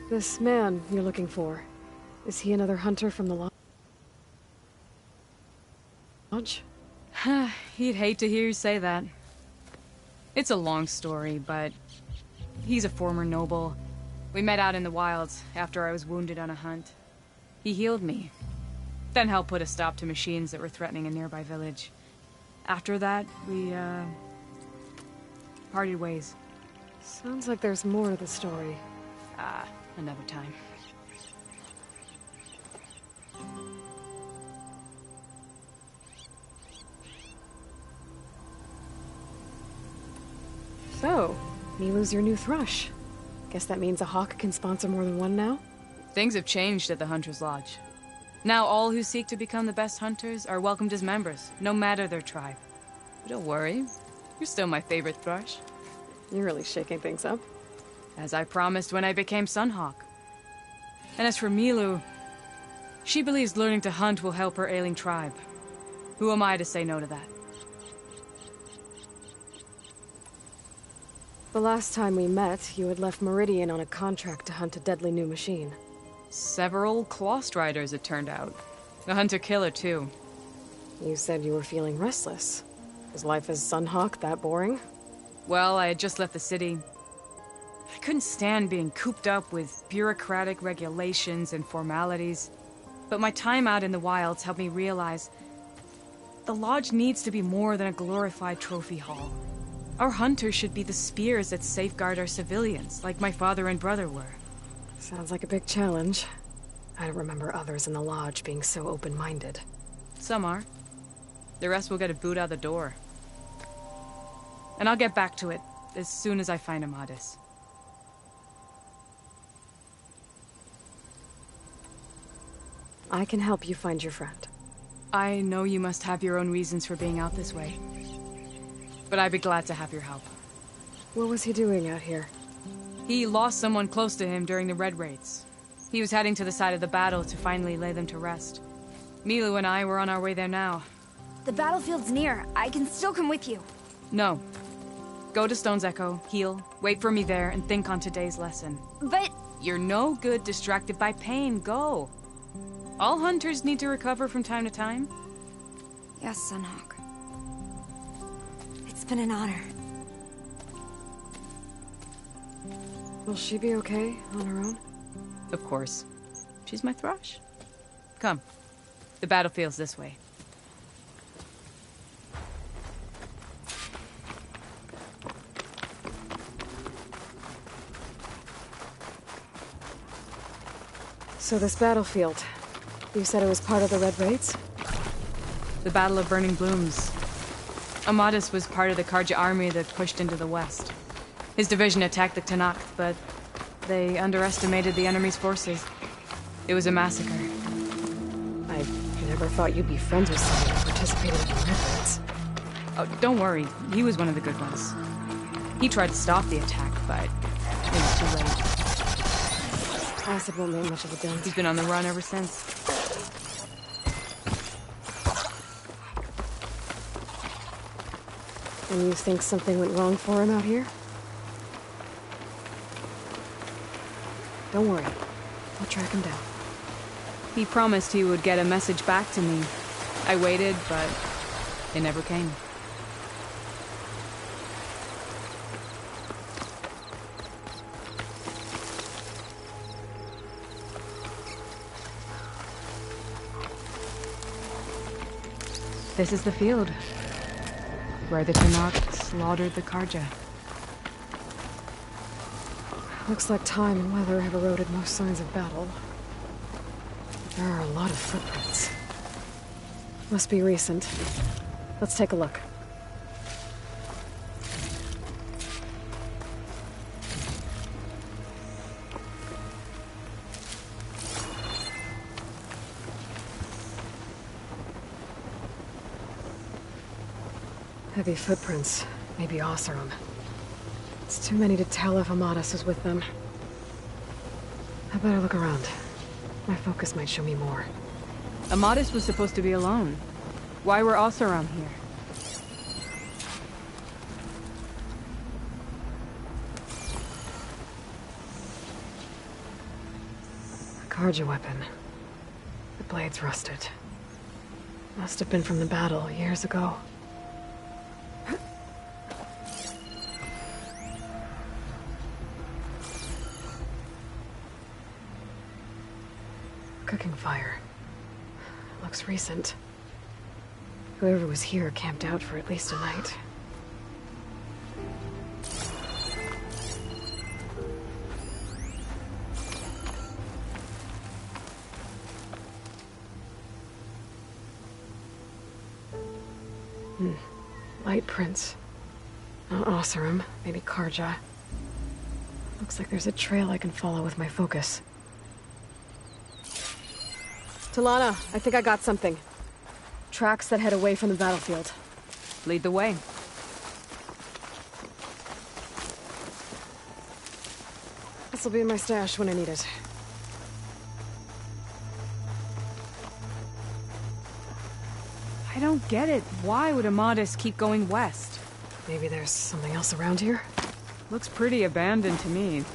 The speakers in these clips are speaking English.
This man you're looking for, is he another hunter from the lodge? He'd hate to hear you say that. It's a long story, but he's a former noble. We met out in the wilds after I was wounded on a hunt. He healed me, then helped put a stop to machines that were threatening a nearby village. After that, we, parted ways. Sounds like there's more to the story. Another time. So, Milu's your new thrush. Guess that means a hawk can sponsor more than one now? Things have changed at the Hunter's Lodge. Now all who seek to become the best hunters are welcomed as members, no matter their tribe. But don't worry, you're still my favorite thrush. You're really shaking things up. As I promised when I became Sunhawk. And as for Milu, she believes learning to hunt will help her ailing tribe. Who am I to say no to that? The last time we met, you had left Meridian on a contract to hunt a deadly new machine. Several claw striders, it turned out. A hunter-killer, too. You said you were feeling restless. Was life as Sunhawk that boring? Well, I had just left the city. I couldn't stand being cooped up with bureaucratic regulations and formalities. But my time out in the wilds helped me realize the lodge needs to be more than a glorified trophy hall. Our hunters should be the spears that safeguard our civilians, like my father and brother were. Sounds like a big challenge. I don't remember others in the lodge being so open-minded. Some are. The rest will get a boot out the door. And I'll get back to it as soon as I find Amadis. I can help you find your friend. I know you must have your own reasons for being out this way. But I'd be glad to have your help. What was he doing out here? He lost someone close to him during the Red Raids. He was heading to the side of the battle to finally lay them to rest. Milu and I were on our way there now. The battlefield's near. I can still come with you. No. Go to Stone's Echo, heal, wait for me there, and think on today's lesson. But... You're no good distracted by pain. Go. All hunters need to recover from time to time. Yes, Sunhawk. It's been an honor. Will she be okay on her own? Of course. She's my thrush. Come. The battlefield's this way. So this battlefield, you said it was part of the Red Raids? The Battle of Burning Blooms. Amadis was part of the Karja army that pushed into the west. His division attacked the Tanakh, but they underestimated the enemy's forces. It was a massacre. I never thought you'd be friends with someone who participated in the Red Raids. Oh, don't worry. He was one of the good ones. He tried to stop the attack, but it was too late. Acid won't make much of a dent. He's been on the run ever since. And you think something went wrong for him out here? Don't worry. I'll track him down. He promised he would get a message back to me. I waited, but it never came. This is the field, where the Tanakh slaughtered the Karja. Looks like time and weather have eroded most signs of battle. There are a lot of footprints. Must be recent. Let's take a look. Heavy footprints. Maybe Oseram. It's too many to tell if Amadis was with them. I better look around. My focus might show me more. Amadis was supposed to be alone. Why were Oseram here? Karja weapon. The blade's rusted. Must have been from the battle years ago. Cooking fire. Looks recent. Whoever was here camped out for at least a night. Light prints. Not Oseram, maybe Karja. Looks like there's a trail I can follow with my focus. Talana, I think I got something. Tracks that head away from the battlefield. Lead the way. This'll be in my stash when I need it. I don't get it. Why would Amadis keep going west? Maybe there's something else around here? Looks pretty abandoned to me.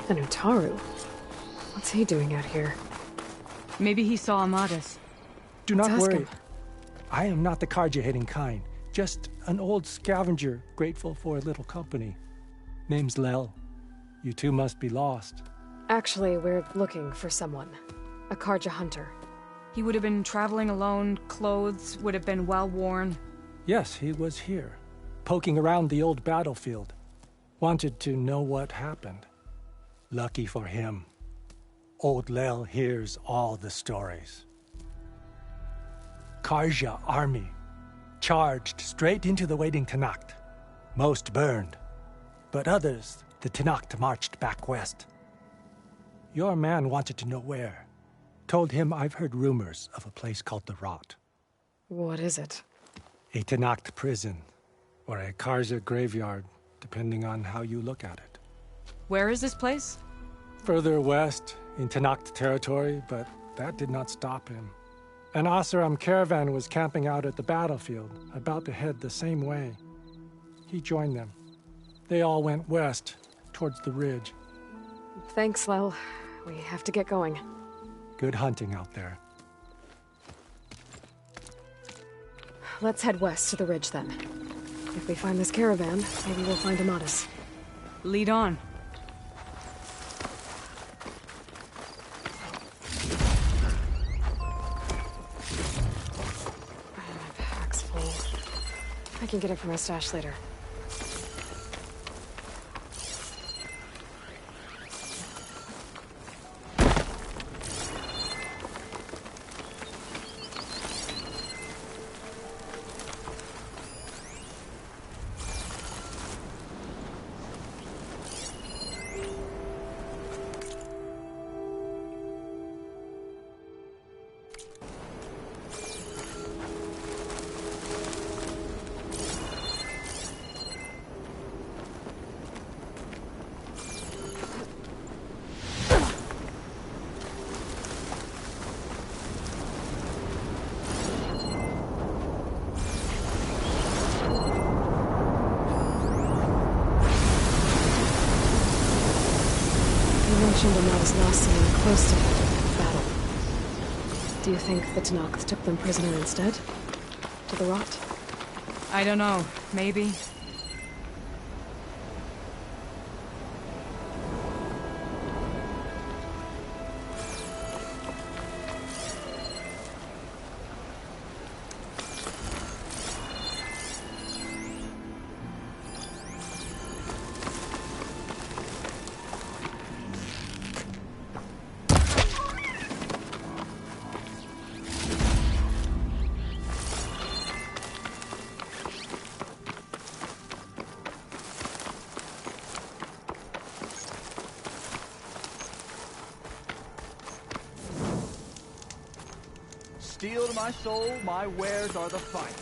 The Nutaru. What's he doing out here? Maybe he saw Amadis. Do not Let's ask worry. him. I am not the Karja-hating kind. Just an old scavenger grateful for a little company. Name's Lel. You two must be lost. Actually, we're looking for someone. A Karja hunter. He would have been traveling alone, clothes would have been well worn. Yes, he was here, poking around the old battlefield. Wanted to know what happened. Lucky for him, old Lel hears all the stories. Karja army charged straight into the waiting Tenakth. Most burned, but others, the Tenakth marched back west. Your man wanted to know where. Told him I've heard rumors of a place called the Rot. What is it? A Tenakth prison, or a Karja graveyard, depending on how you look at it. Where is this place? Further west, in Tenakth territory, but that did not stop him. An Oseram caravan was camping out at the battlefield, about to head the same way. He joined them. They all went west, towards the ridge. Thanks, Lel. We have to get going. Good hunting out there. Let's head west to the ridge then. If we find this caravan, maybe we'll find Amadis. Lead on. My pack's full. I can get it from my stash later. Amadis lost someone close to them in the battle. Do you think the Tenakth took them prisoner instead? To the Rot? I don't know. Maybe. Steel to my soul, my wares are the fight.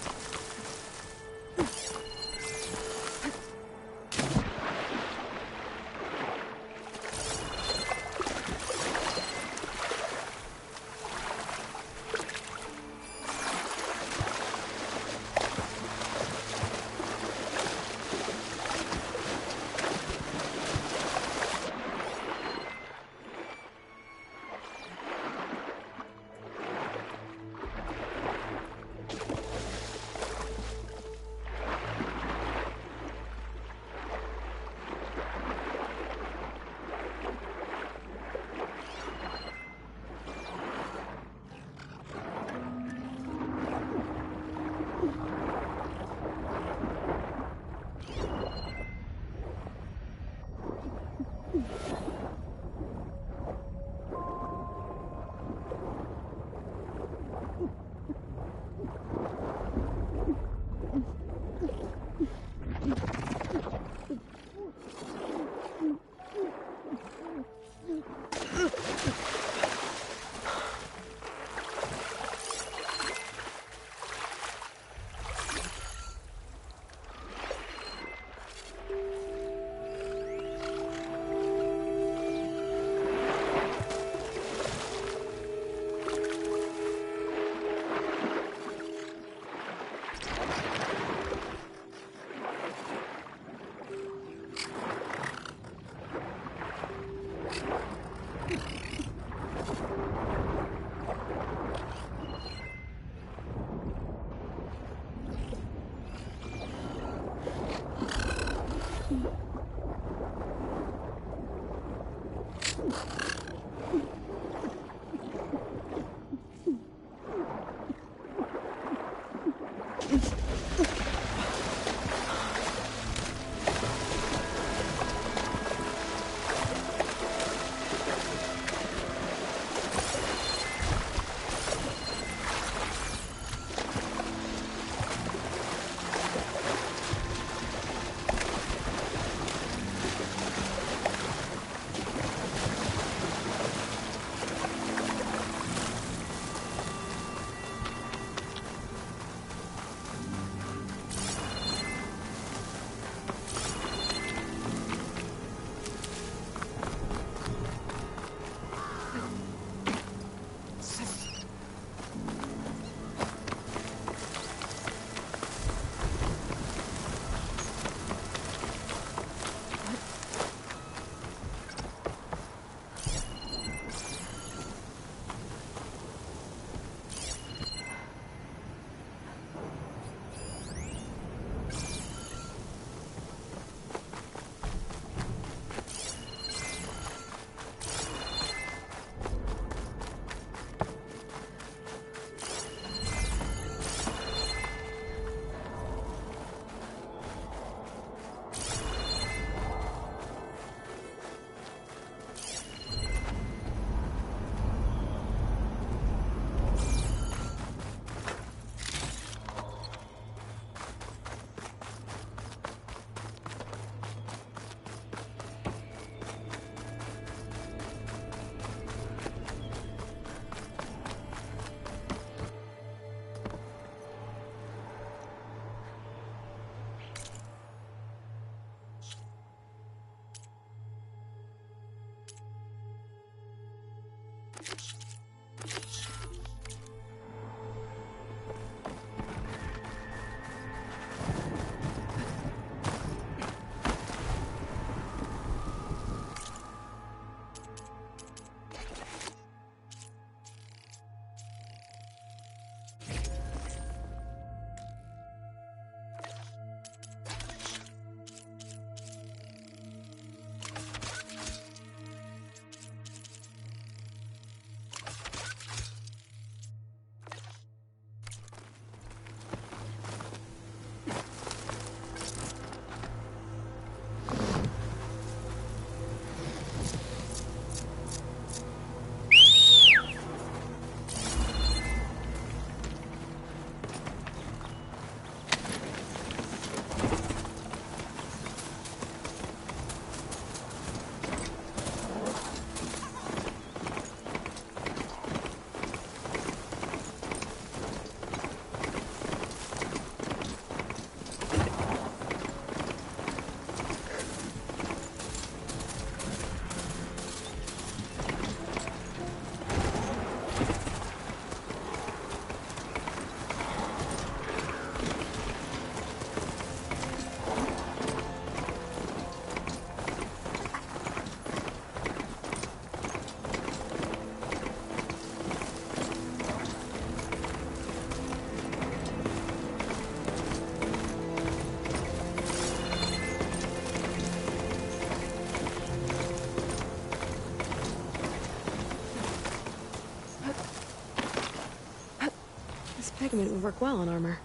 This pigment would work well on armor.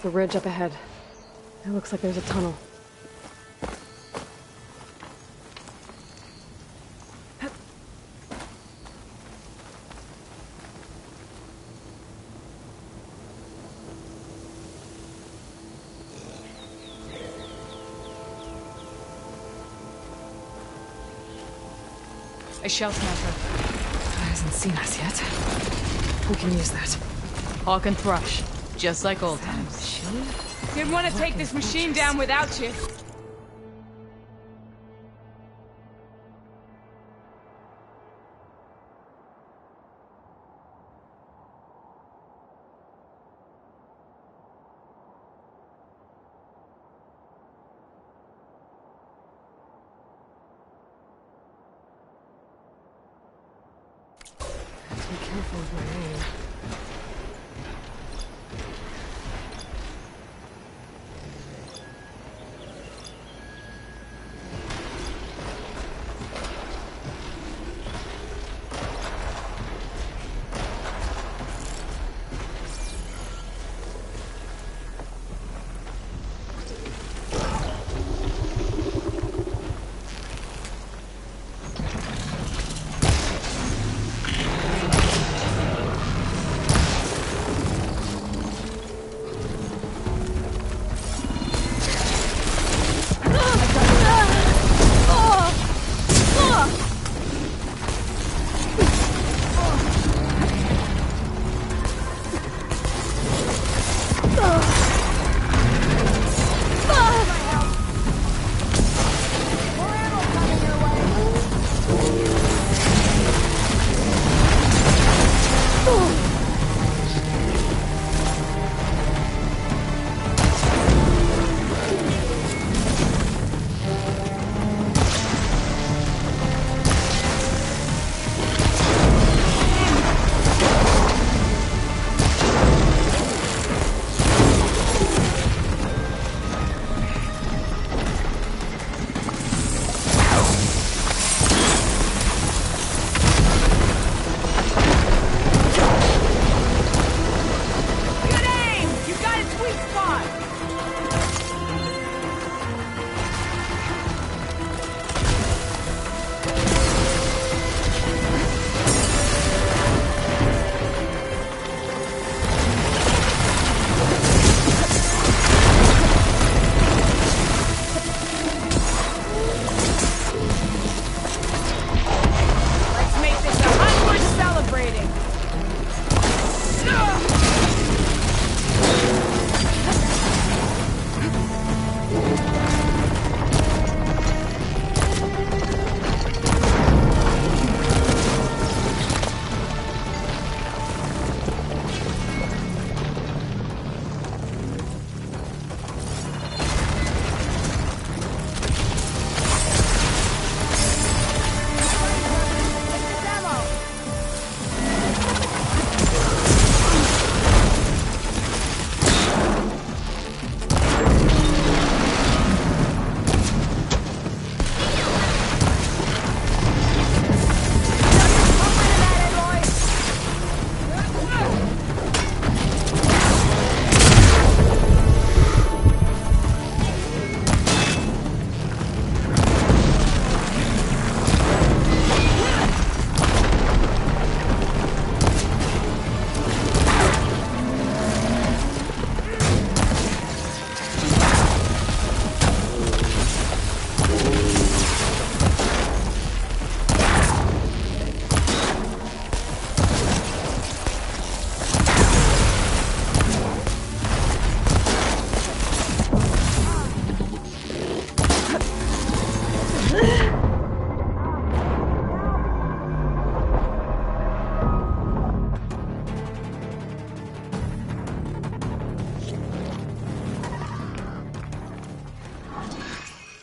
The ridge up ahead. It looks like there's a tunnel. A shell smasher. Hasn't seen us yet. We can use that. Hawk and Thrush. Just like old times. Machine? Didn't want to take this machine down without you. Be careful with my aim.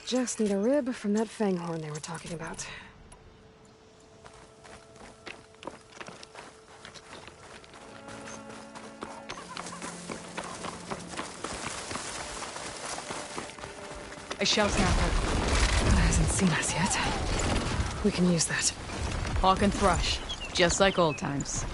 just need a rib from that fang horn they were talking about. A shell snapper. God hasn't seen us yet. We can use that. Hawk and thrush, just like old times.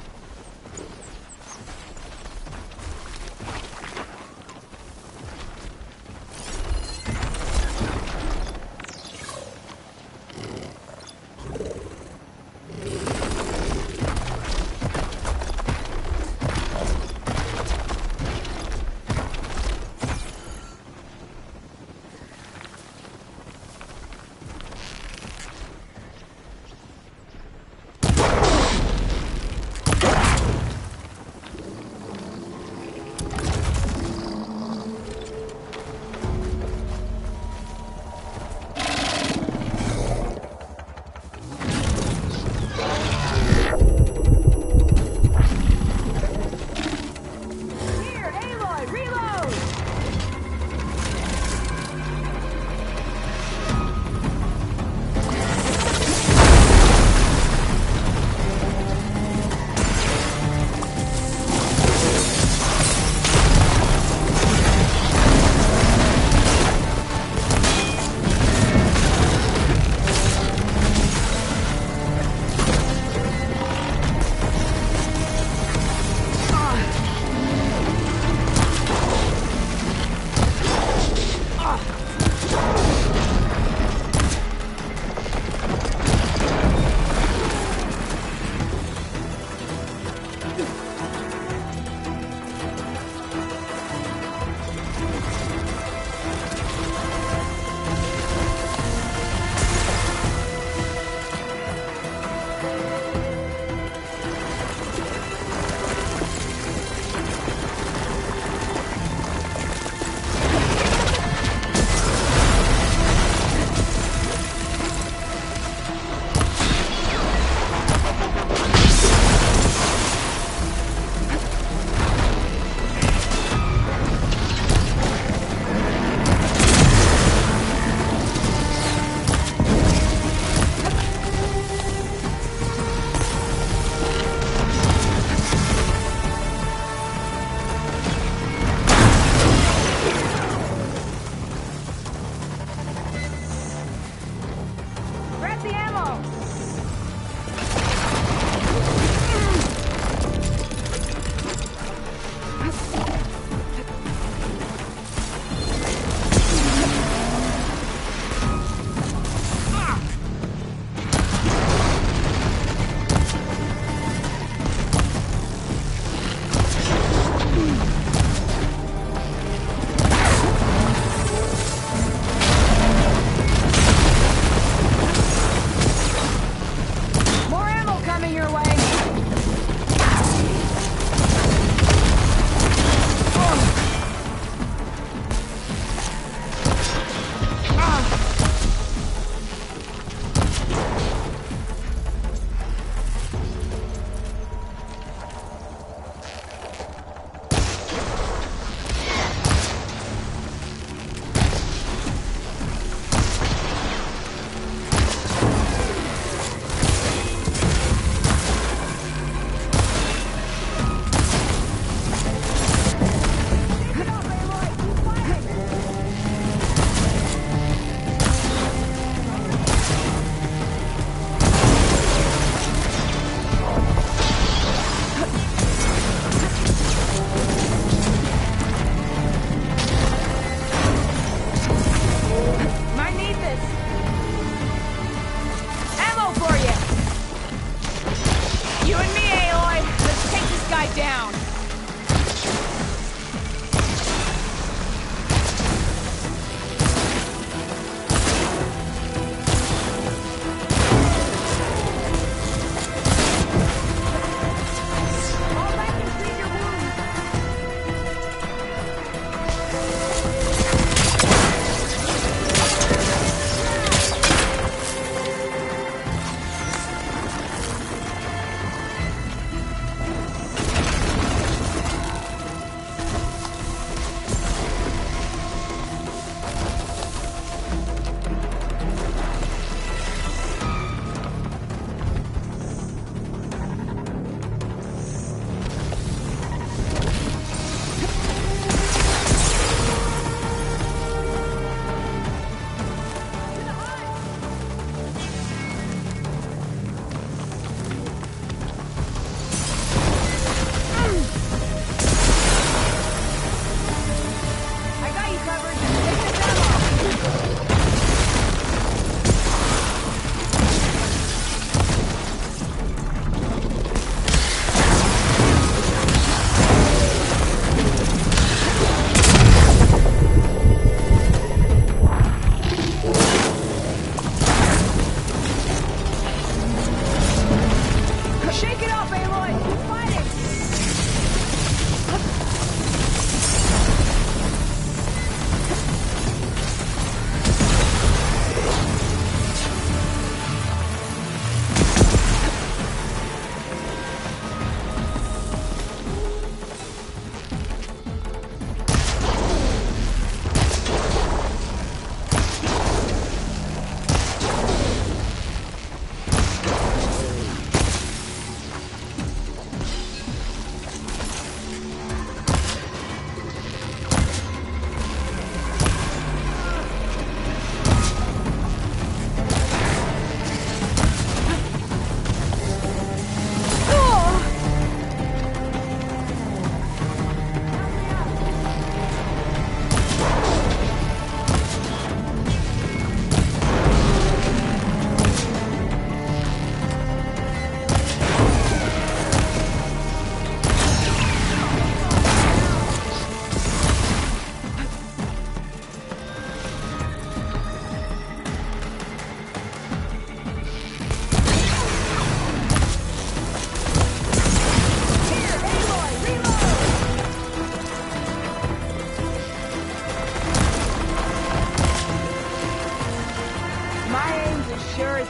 Your way.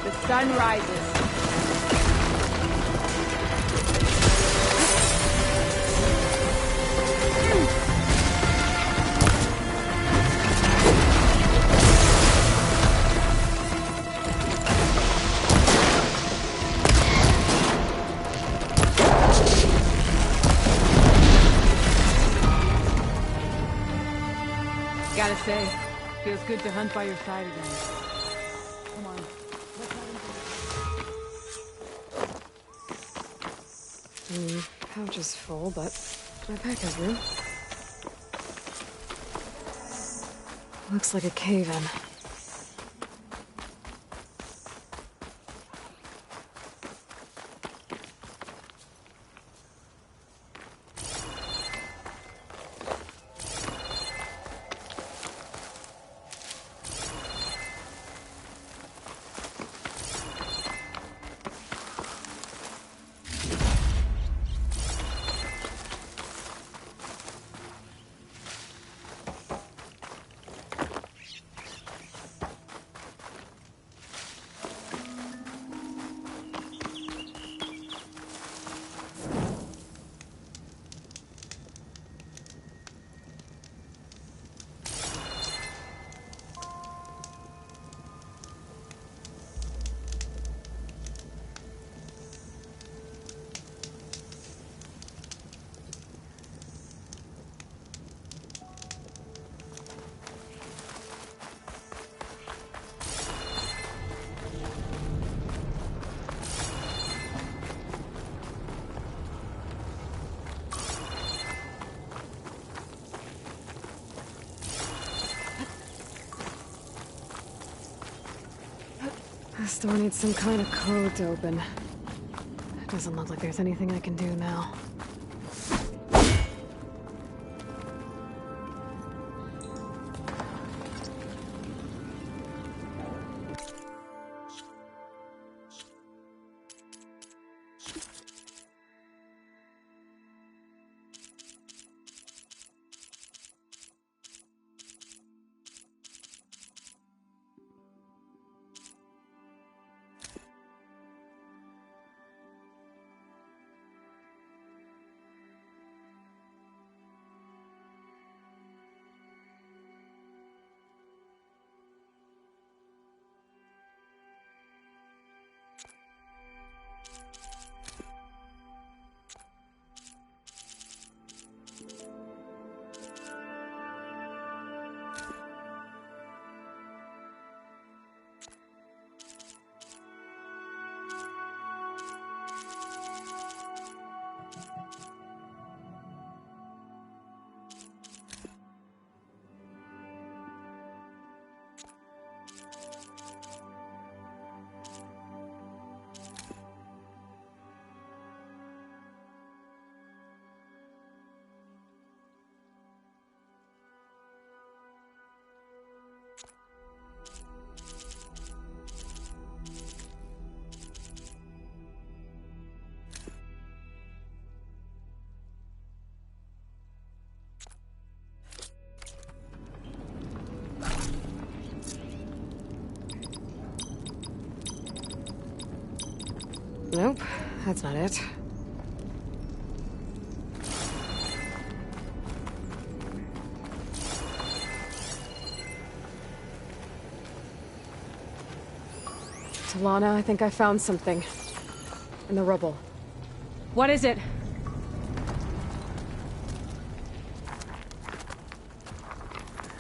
The sun rises. Gotta say, feels good to hunt by your side again. Come on, let's have him. Pouch is full, but my pack has room. Looks like a cave-in. This door needs some kind of code to open. It doesn't look like there's anything I can do now. Nope, that's not it. Talana, I think I found something. In the rubble. What is it?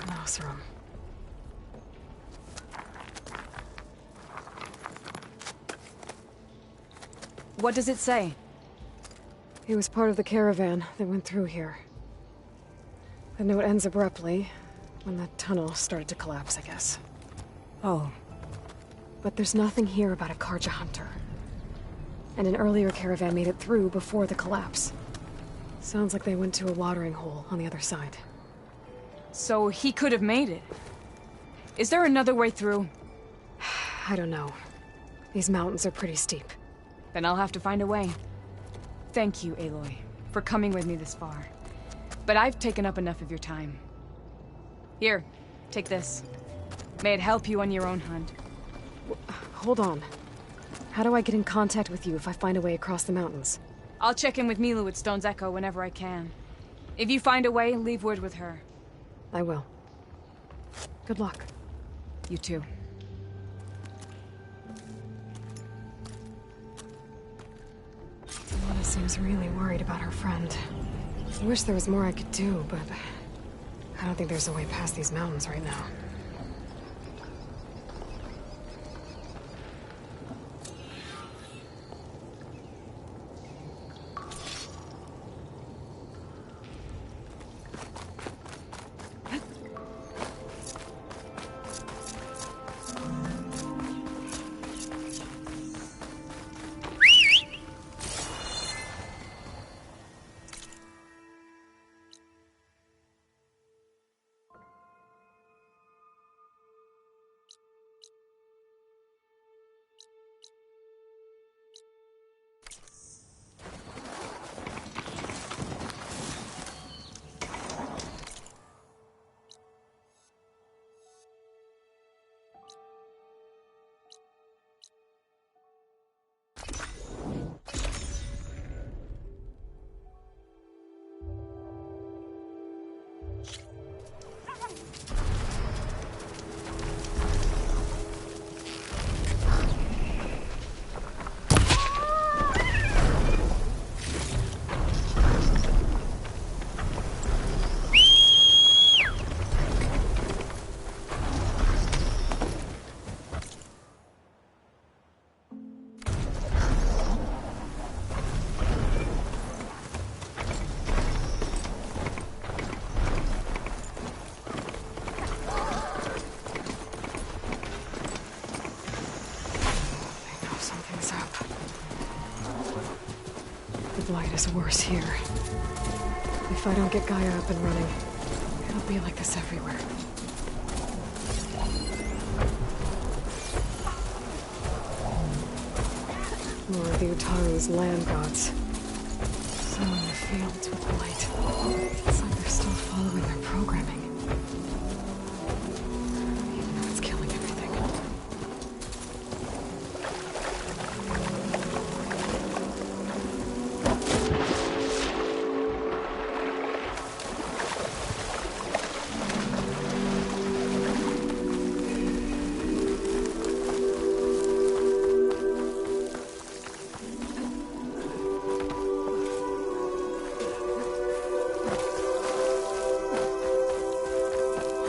An Oseram. What does it say? He was part of the caravan that went through here. The note ends abruptly, when the tunnel started to collapse, I guess. Oh. But there's nothing here about a Karja hunter. And an earlier caravan made it through before the collapse. Sounds like they went to a watering hole on the other side. So he could have made it. Is there another way through? I don't know. These mountains are pretty steep. Then I'll have to find a way. Thank you, Aloy, for coming with me this far. But I've taken up enough of your time. Here, take this. May it help you on your own hunt. hold on. How do I get in contact with you if I find a way across the mountains? I'll check in with Milu at Stone's Echo whenever I can. If you find a way, leave word with her. I will. Good luck. You too. Mona seems really worried about her friend. I wish there was more I could do, but I don't think there's a way past these mountains right now. The blight is worse here. If I don't get Gaia up and running, it'll be like this everywhere. More of the Utaru's land gods. Sowing the fields with blight. It's like they're still following their programming. Even though it's killing everything.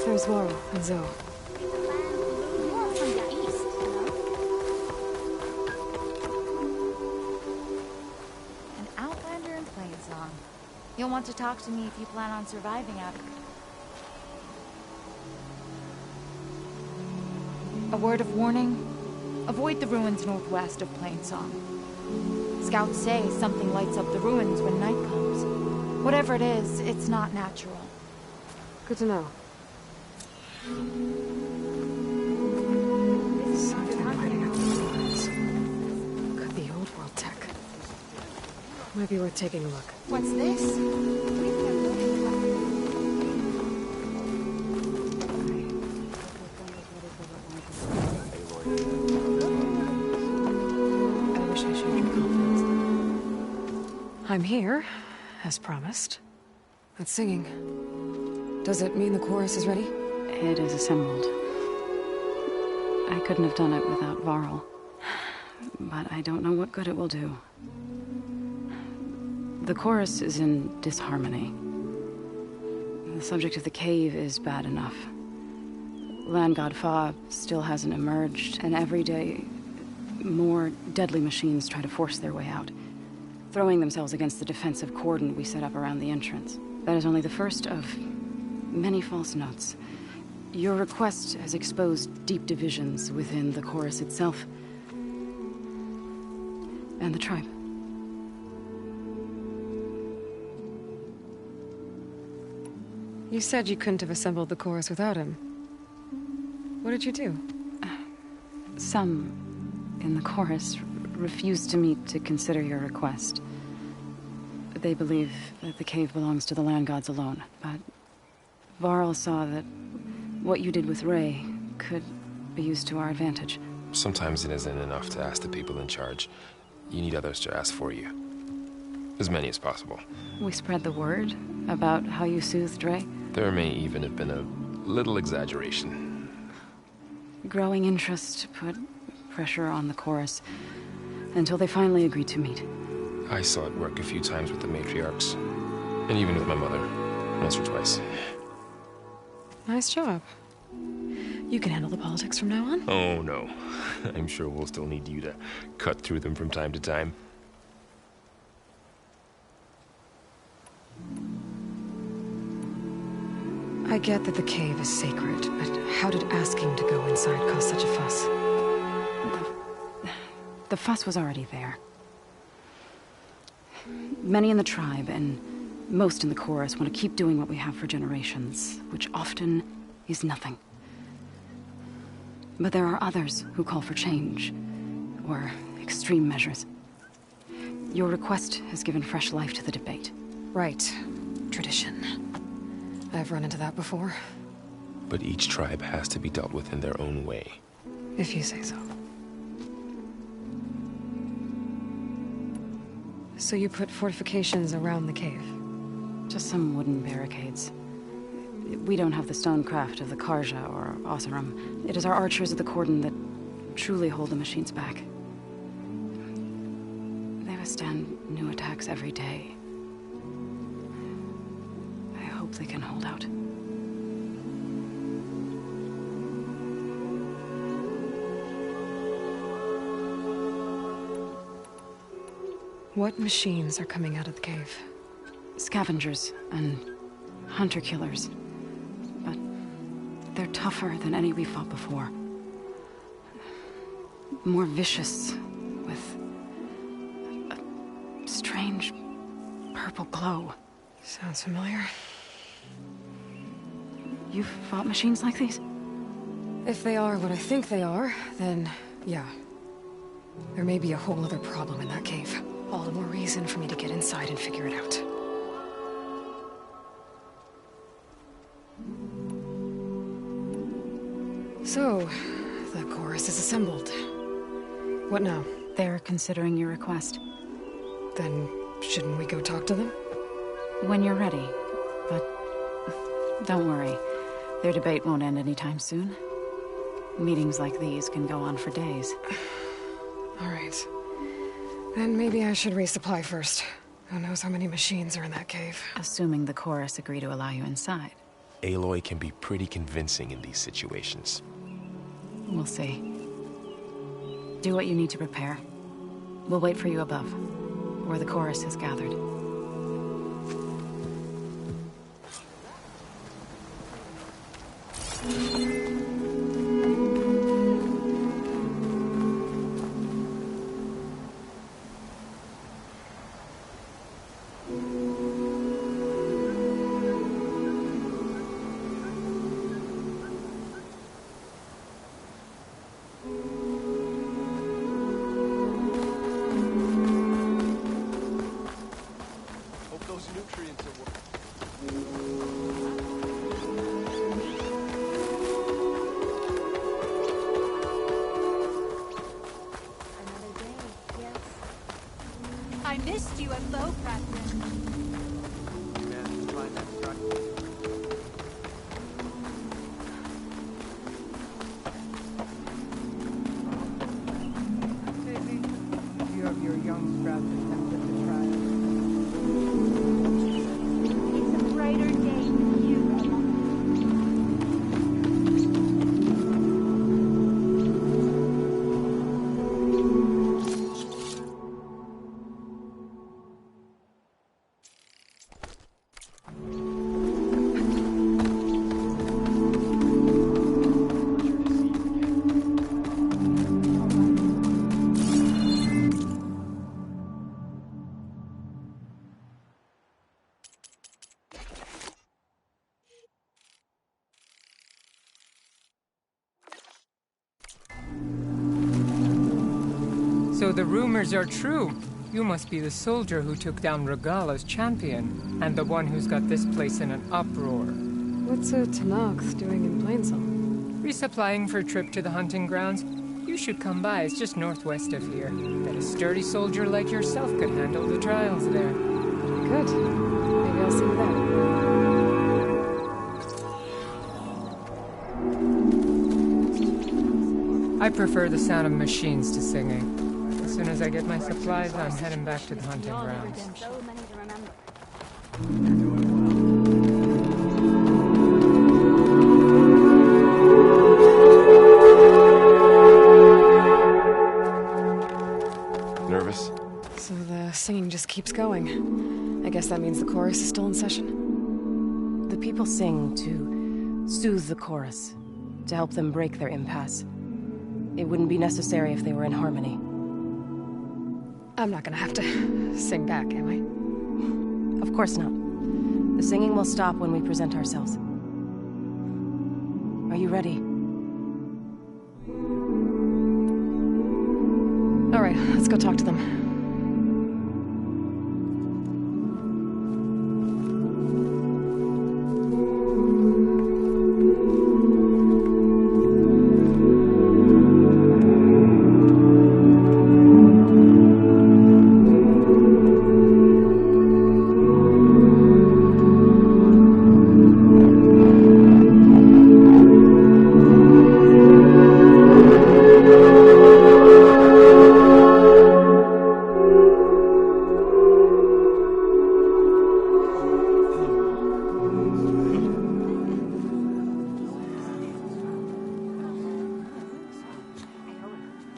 There's Varl and Zoe. More from the east, An outlander in Plainsong. You'll want to talk to me if you plan on surviving out here. A word of warning. Avoid the ruins northwest of Plainsong. Scouts say something lights up the ruins when night comes. Whatever it is, it's not natural. Good to know. Something lighting up the ruins. Could be old world tech. Might be worth taking a look. What's this? I wish I shared your confidence. I'm here, as promised. That's singing. Does it mean the chorus is ready? It is assembled. I couldn't have done it without Varl. But I don't know what good it will do. The chorus is in disharmony. The subject of the cave is bad enough. Land God Fa still hasn't emerged, and every day more deadly machines try to force their way out, throwing themselves against the defensive cordon we set up around the entrance. That is only the first of many false notes. Your request has exposed deep divisions within the chorus itself and the tribe. You said you couldn't have assembled the chorus without him. What did you do? Some in the chorus refused to meet to consider your request. They believe that the cave belongs to the land gods alone, but Varl saw that what you did with Ray could be used to our advantage. Sometimes it isn't enough to ask the people in charge. You need others to ask for you. As many as possible. We spread the word about how you soothed Dre. There may even have been a little exaggeration. Growing interest put pressure on the chorus until they finally agreed to meet. I saw it work a few times with the matriarchs. And even with my mother. Once or twice. Nice job. You can handle the politics from now on? Oh, no. I'm sure we'll still need you to cut through them from time to time. I get that the cave is sacred, but how did asking to go inside cause such a fuss? The fuss was already there. Many in the tribe, and most in the chorus, want to keep doing what we have for generations, which often is nothing. But there are others who call for change, or extreme measures. Your request has given fresh life to the debate. Right. Tradition. I've run into that before. But each tribe has to be dealt with in their own way. If you say so. So you put fortifications around the cave? Just some wooden barricades. We don't have the stonecraft of the Karja or Oseram. It is our archers of the cordon that truly hold the machines back. They withstand new attacks every day. I hope they can hold out. What machines are coming out of the cave? Scavengers and hunter-killers. But they're tougher than any we fought before. More vicious, with a strange purple glow. Sounds familiar. You've fought machines like these? If they are what I think they are, then yeah. There may be a whole other problem in that cave. All the more reason for me to get inside and figure it out. So, the chorus is assembled. What now? They're considering your request. Then, shouldn't we go talk to them? When you're ready. But don't worry. Their debate won't end anytime soon. Meetings like these can go on for days. All right. Then maybe I should resupply first. Who knows how many machines are in that cave? Assuming the chorus agree to allow you inside. Aloy can be pretty convincing in these situations. We'll see. Do what you need to prepare. We'll wait for you above, where the chorus has gathered. I missed you at bow practice. You have your young scraps attempted to try it. It's a brighter day with you, Emma. So the rumors are true. You must be the soldier who took down Regala's champion, and the one who's got this place in an uproar. What's a Tanakh doing in Plainsong? Resupplying for a trip to the hunting grounds. You should come by. It's just northwest of here. Bet a sturdy soldier like yourself could handle the trials there. Good. Maybe I'll see you there. I prefer the sound of machines to singing. As soon as I get my supplies, I'm heading back to the hunting grounds. So many to remember. Nervous? So the singing just keeps going. I guess that means the chorus is still in session? The people sing to soothe the chorus, to help them break their impasse. It wouldn't be necessary if they were in harmony. I'm not gonna have to sing back, am I? Of course not. The singing will stop when we present ourselves. Are you ready? All right, let's go talk to them.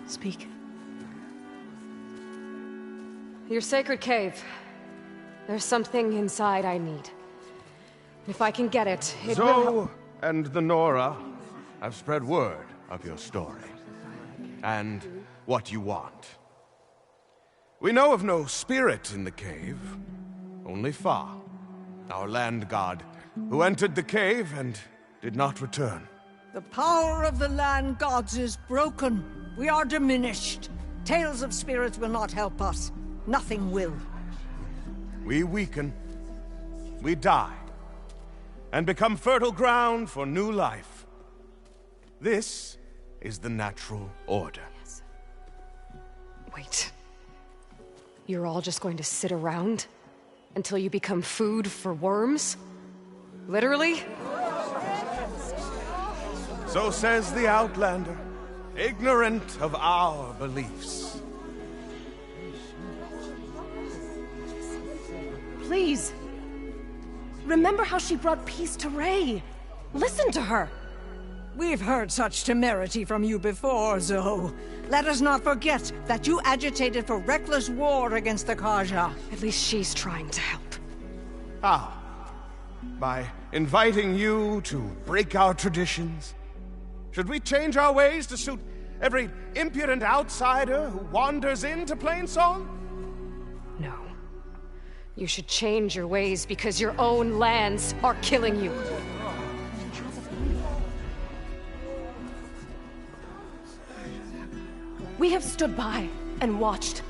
Speak. Your sacred cave. There's something inside I need. If I can get it, it will help. Zoe and the Nora have spread word of your story. And what you want. We know of no spirit in the cave. Only Fa, our land god, who entered the cave and did not return. The power of the land gods is broken. We are diminished. Tales of spirits will not help us. Nothing will. We weaken. We die. And become fertile ground for new life. This is the natural order. Wait. You're all just going to sit around until you become food for worms? Literally? So says the Outlander, ignorant of our beliefs. Please. Remember how she brought peace to Ray. Listen to her. We've heard such temerity from you before, Zoe. Let us not forget that you agitated for reckless war against the Kaja. At least she's trying to help. How? By inviting you to break our traditions? Should we change our ways to suit every impudent outsider who wanders into Plainsong? No. You should change your ways because your own lands are killing you. We have stood by and watched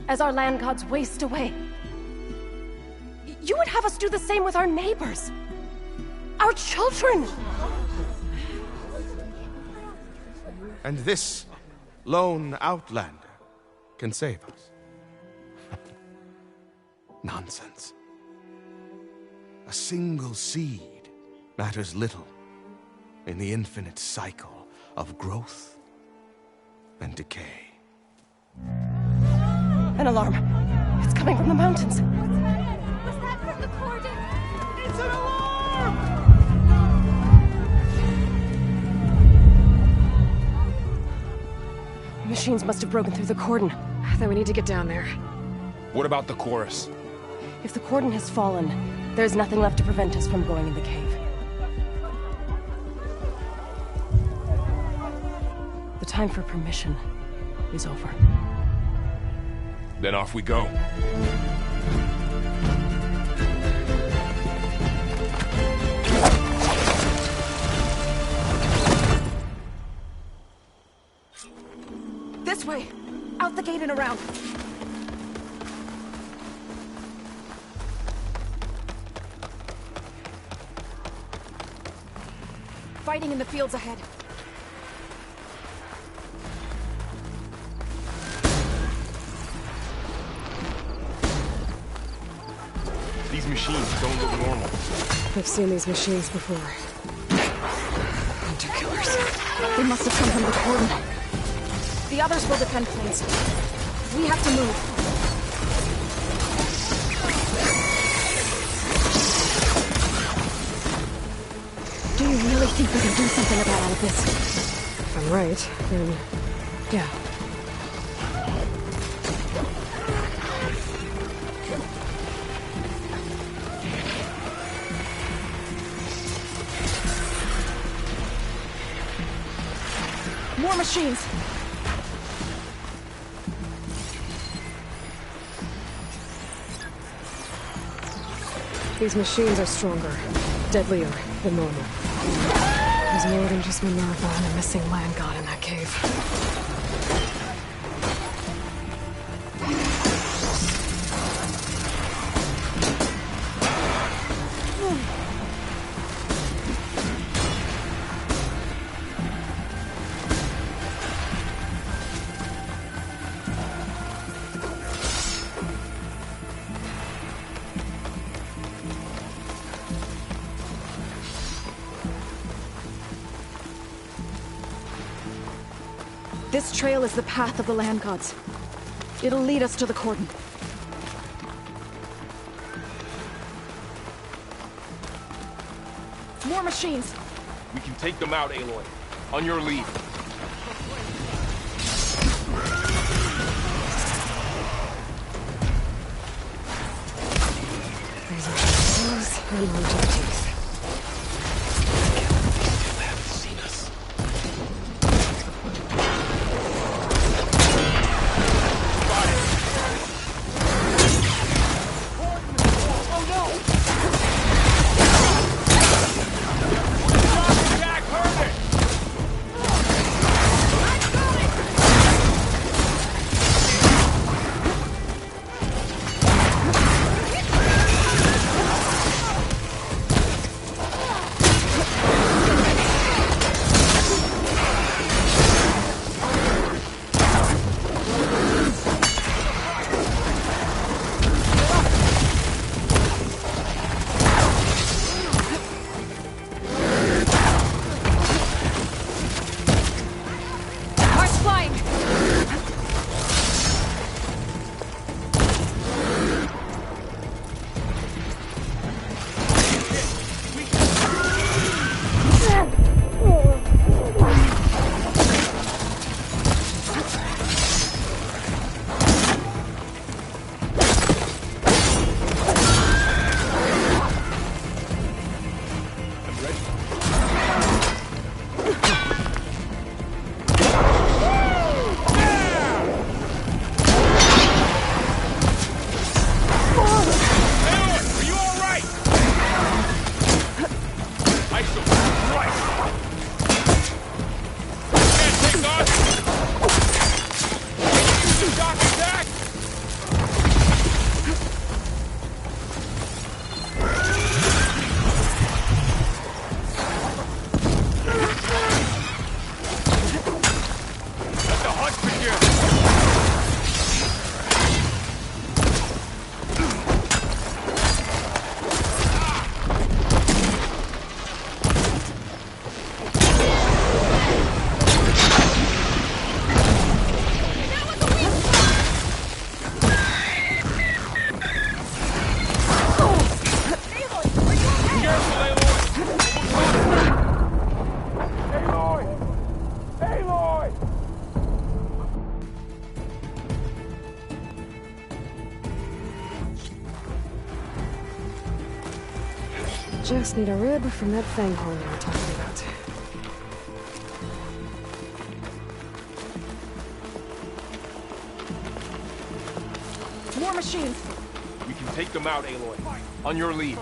as our land gods waste away. You would have us do the same with our neighbors, our children. And this lone outlander can save us. Nonsense. A single seed matters little in the infinite cycle of growth and decay. An alarm. It's coming from the mountains. Was that from the cordon? It's an alarm! Machines must have broken through the cordon. Then we need to get down there. What about the chorus? If the cordon has fallen, there's nothing left to prevent us from going in the cave. The time for permission is over. Then off we go. This way! Out the gate and around! Fighting in the fields ahead. machines don't look normal. I've seen these machines before. Hunter killers. They must have come from the cordon. The others will defend Plains. We have to move. Do you really think we can do something about all of this? If I'm right, then yeah. More machines! These machines are stronger, deadlier than normal. There's more than just Minerva and a missing land god in that cave. This trail is the path of the land gods. It'll lead us to the cordon. More machines! We can take them out, Aloy. On your lead. These are tools and longevity. Just need a rib from that fang horn we were talking about. More machines! We can take them out, Aloy. On your lead.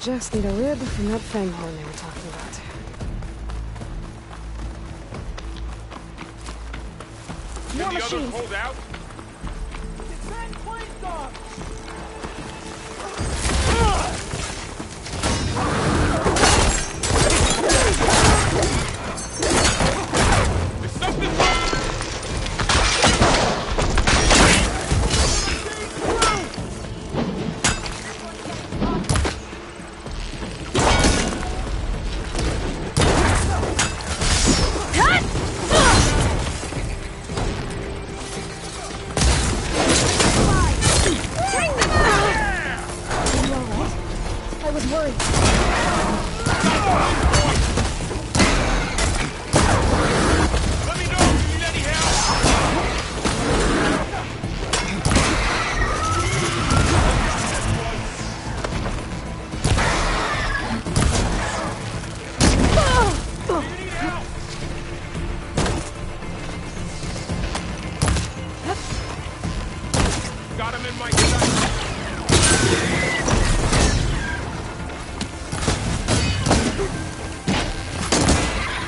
Just need a rib from that fang horn they were talking about. More machines. Hold out? Got him in my sight.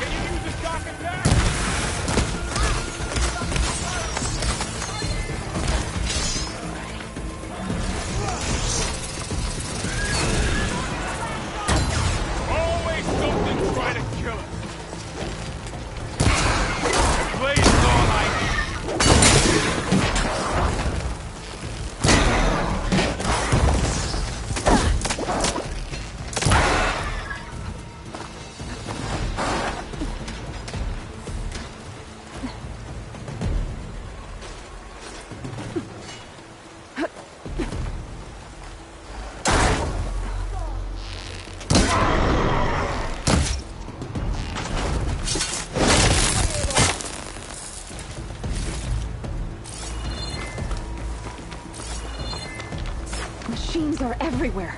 Can you use the shock attack? Always something trying to kill us. Blaze is all I need. Machines are everywhere.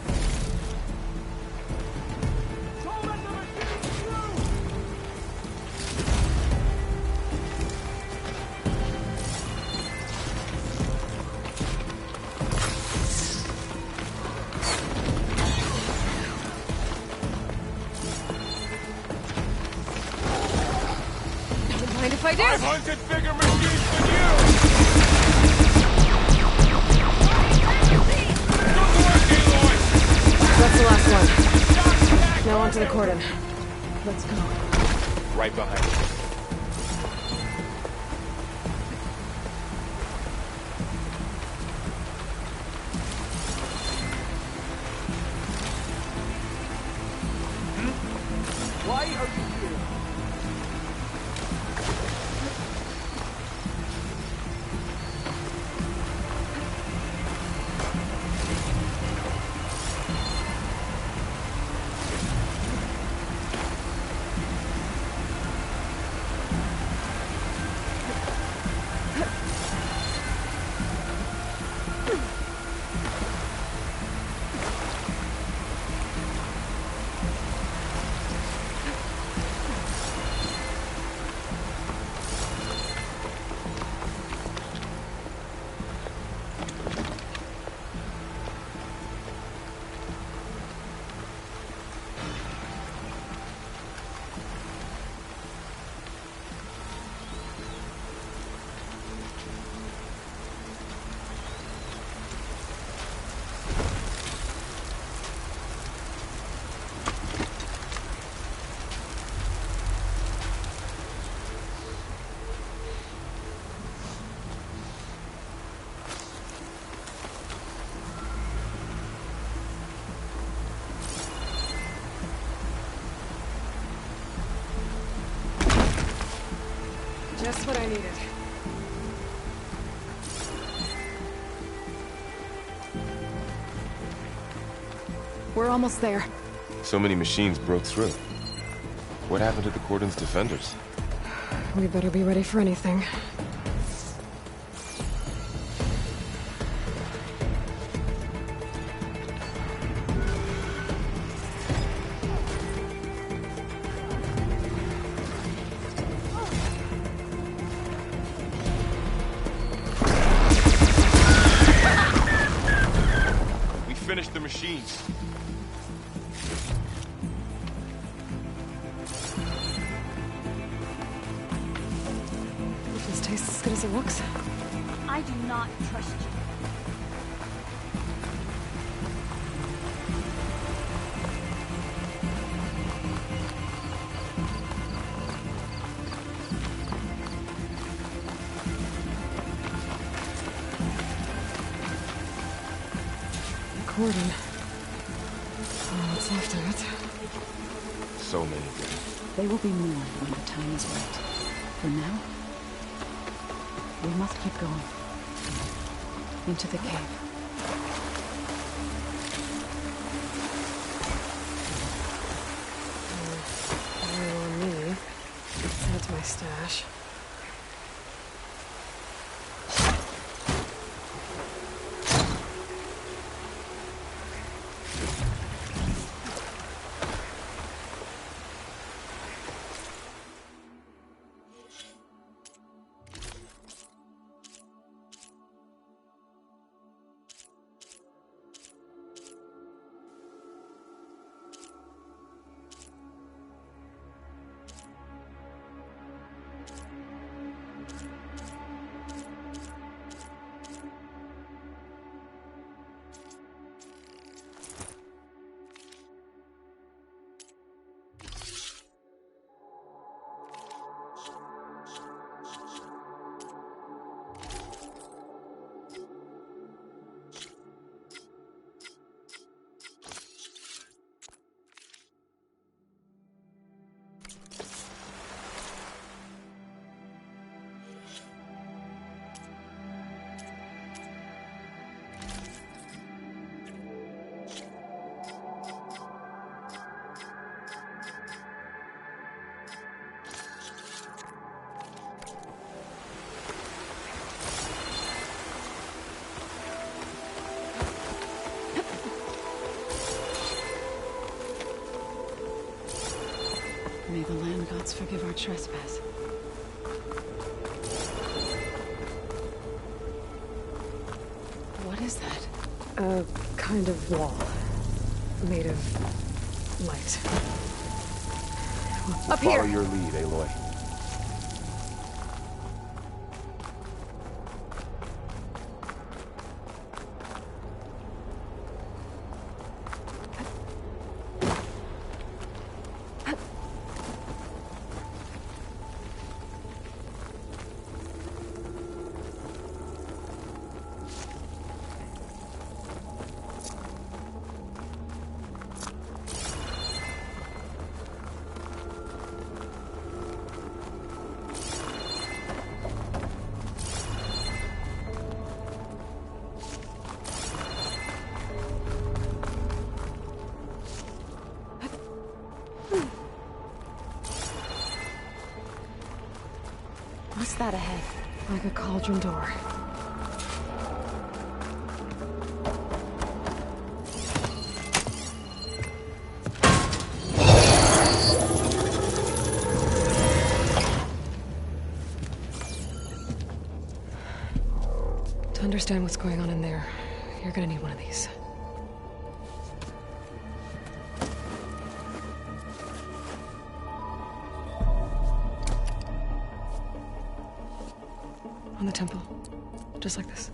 Don't mind if I do. I've hunted bigger machines than you! That's the last one. Now onto the cordon. Let's go. Right behind you. Why are you here? Just what I needed. We're almost there. So many machines broke through. What happened to the Cordon's defenders? We better be ready for anything. We finished the machines. This tastes as good as it looks. I do not trust you. Cordon. Oh, what's left of it? So many. They will be more when the time is right. For now, we must keep going. Into the cave. On me. Send it to my stash. May the land gods forgive our trespass. What is that? A kind of wall. Made of light. Up here! Follow your lead, Aloy. What's that ahead? Like a cauldron door. To understand what's going on in there, you're gonna need one of these. On the temple. Just like this.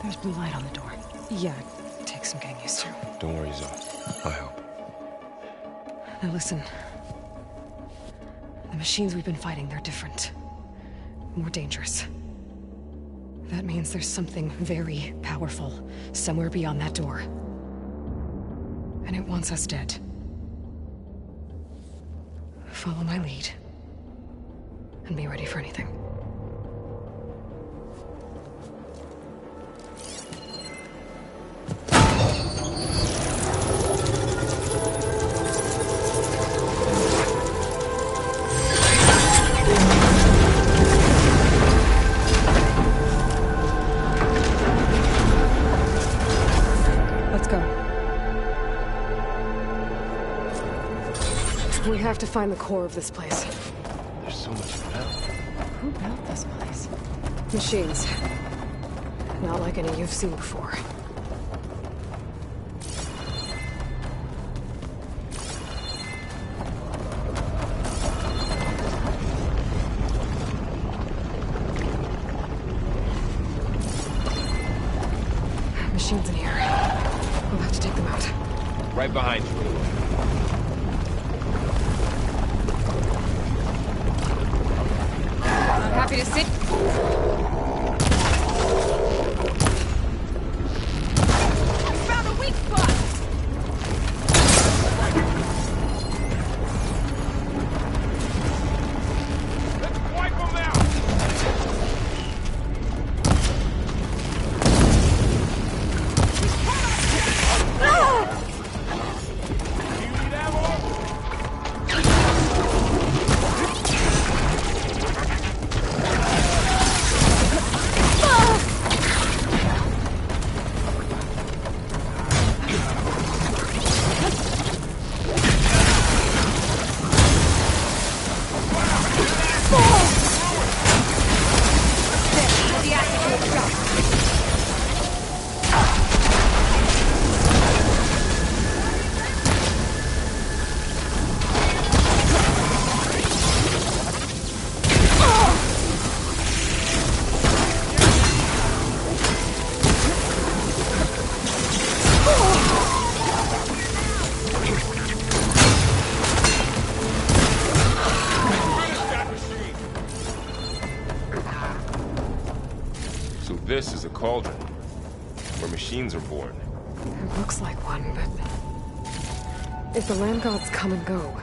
There's blue light on the door. Yeah, it takes some getting used to. Don't worry, Zoe. I help. Now listen. The machines we've been fighting, they're different. More dangerous. That means there's something very powerful somewhere beyond that door. And it wants us dead. Follow my lead. And be ready for anything. We have to find the core of this place. There's so much metal. Who built this place? Machines. Not like any you've seen before. Machines in here. We'll have to take them out. Right behind you. Happy to see. Found a weak spot! Let's wipe them out! Do you need ammo? This is a cauldron, where machines are born. It looks like one, but... if the land gods come and go,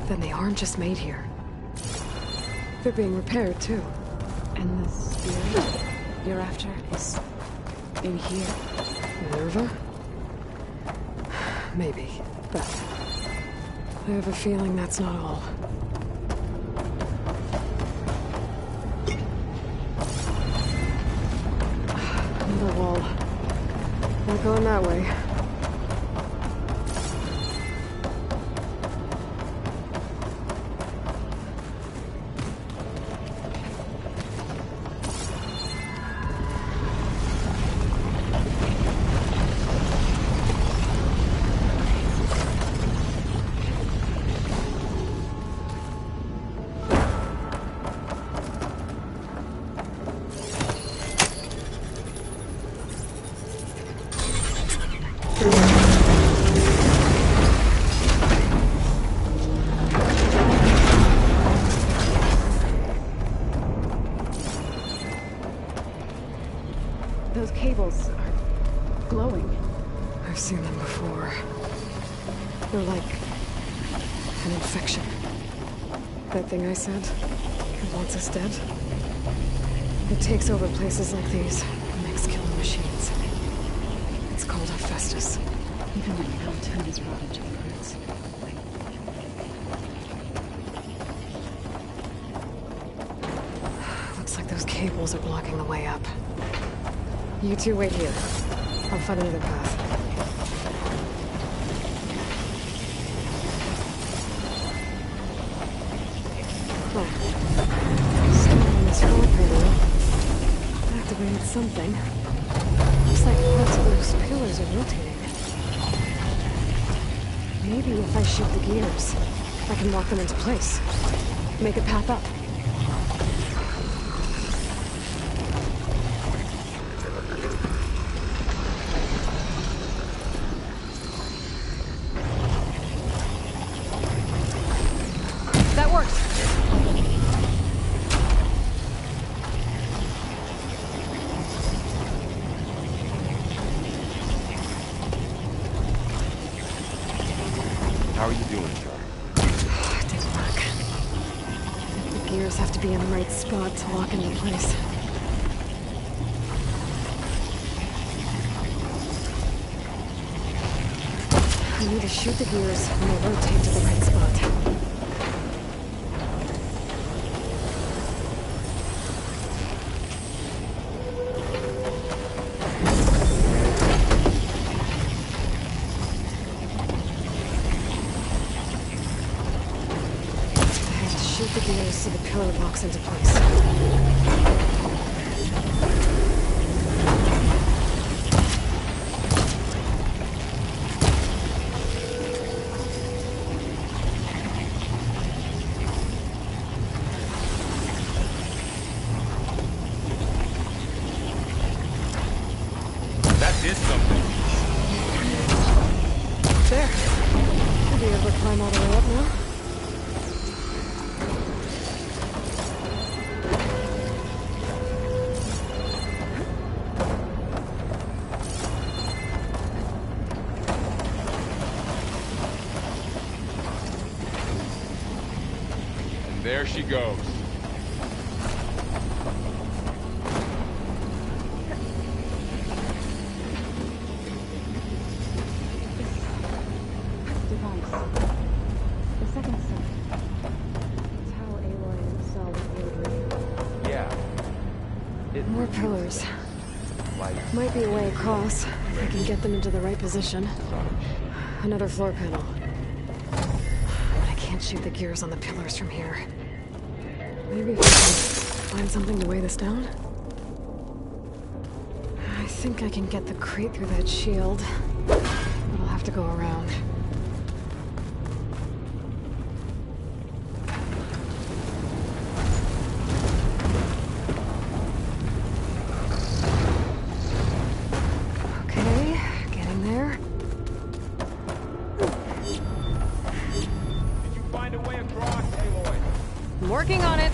then they aren't just made here. They're being repaired, too. And the spirit you're after is in here? Minerva? Maybe, but... I have a feeling that's not all. Another wall. Not going that way. Those cables are glowing. I've seen them before. They're like an infection. That thing I said, it wants us dead. It takes over places like these and makes killing machines. It's called Hephaestus. Even the mountain is rotted to the roots. Looks like those cables are blocking the way up. You two wait here. I'll find another path. Oh. Still on this floor panel. Activated something. Looks like parts of those pillars are rotating. Maybe if I shoot the gears, I can lock them into place. Make a path up. That worked. gears have to be in the right spot to lock into place. I need to shoot the gears when they rotate to the right spot. Shoot the gears so the pillar locks into place. That did something. There. Should be able to climb all the way up now. There she goes. Device. The second set. It's how Aloy and the cell would Yeah. More pillars. Like Might be a way across, if I can get them into the right position. Another floor panel. But I can't shoot the gears on the pillars from here. Maybe if I can find something to weigh this down? I think I can get the crate through that shield, but I'll have to go around. Okay, getting there. Did you find a way across, Aloy? I'm working on it.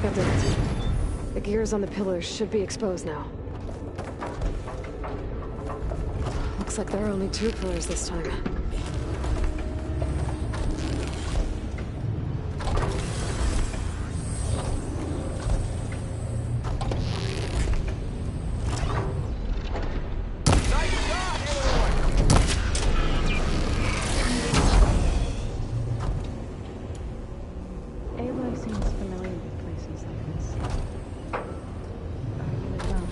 That did it. The gears on the pillars should be exposed now. Looks like there are only 2 pillars this time. Aloy seems familiar with places like this. Are you as well?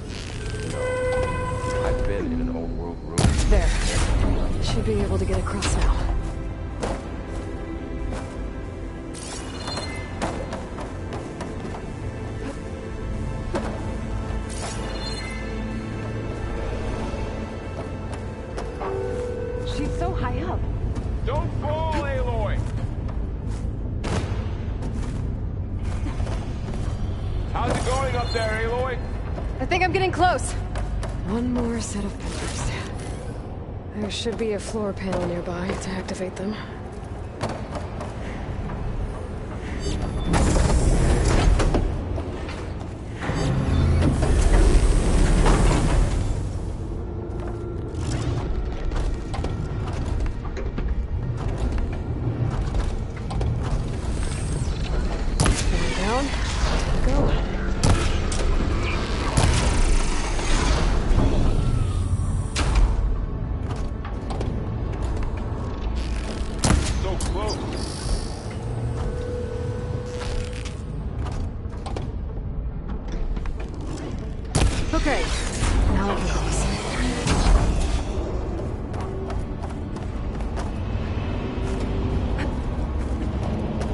I've been in an old world room. There. Should be able to get across now. She's so high up. Don't fall, Aloy! How's it going up there, Aloy? I think I'm getting close. One more set of pillars. There should be a floor panel nearby to activate them. One down. Go. So close. Okay. Now it goes.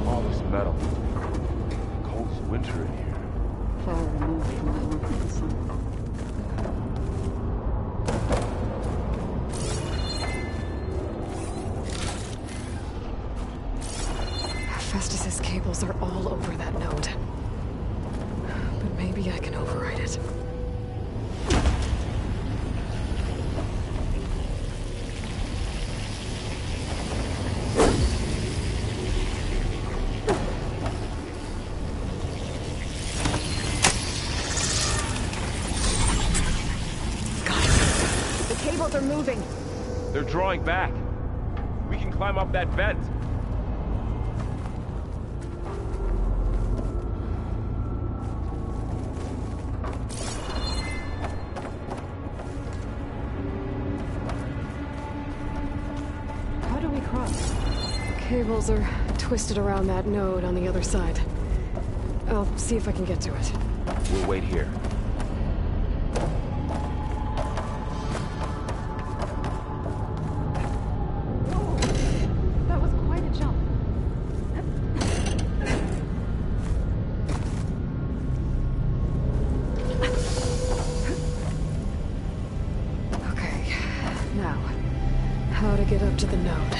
All this metal. Cold as winter in here. Far removed from the warmth of the sun. Festus's cables are all over that node. But maybe I can override it. scouts are moving. They're drawing back. We can climb up that vent. How do we cross? Cables are twisted around that node on the other side. I'll see if I can get to it. We'll wait here. That was quite a jump. Okay, now, how to get up to the node.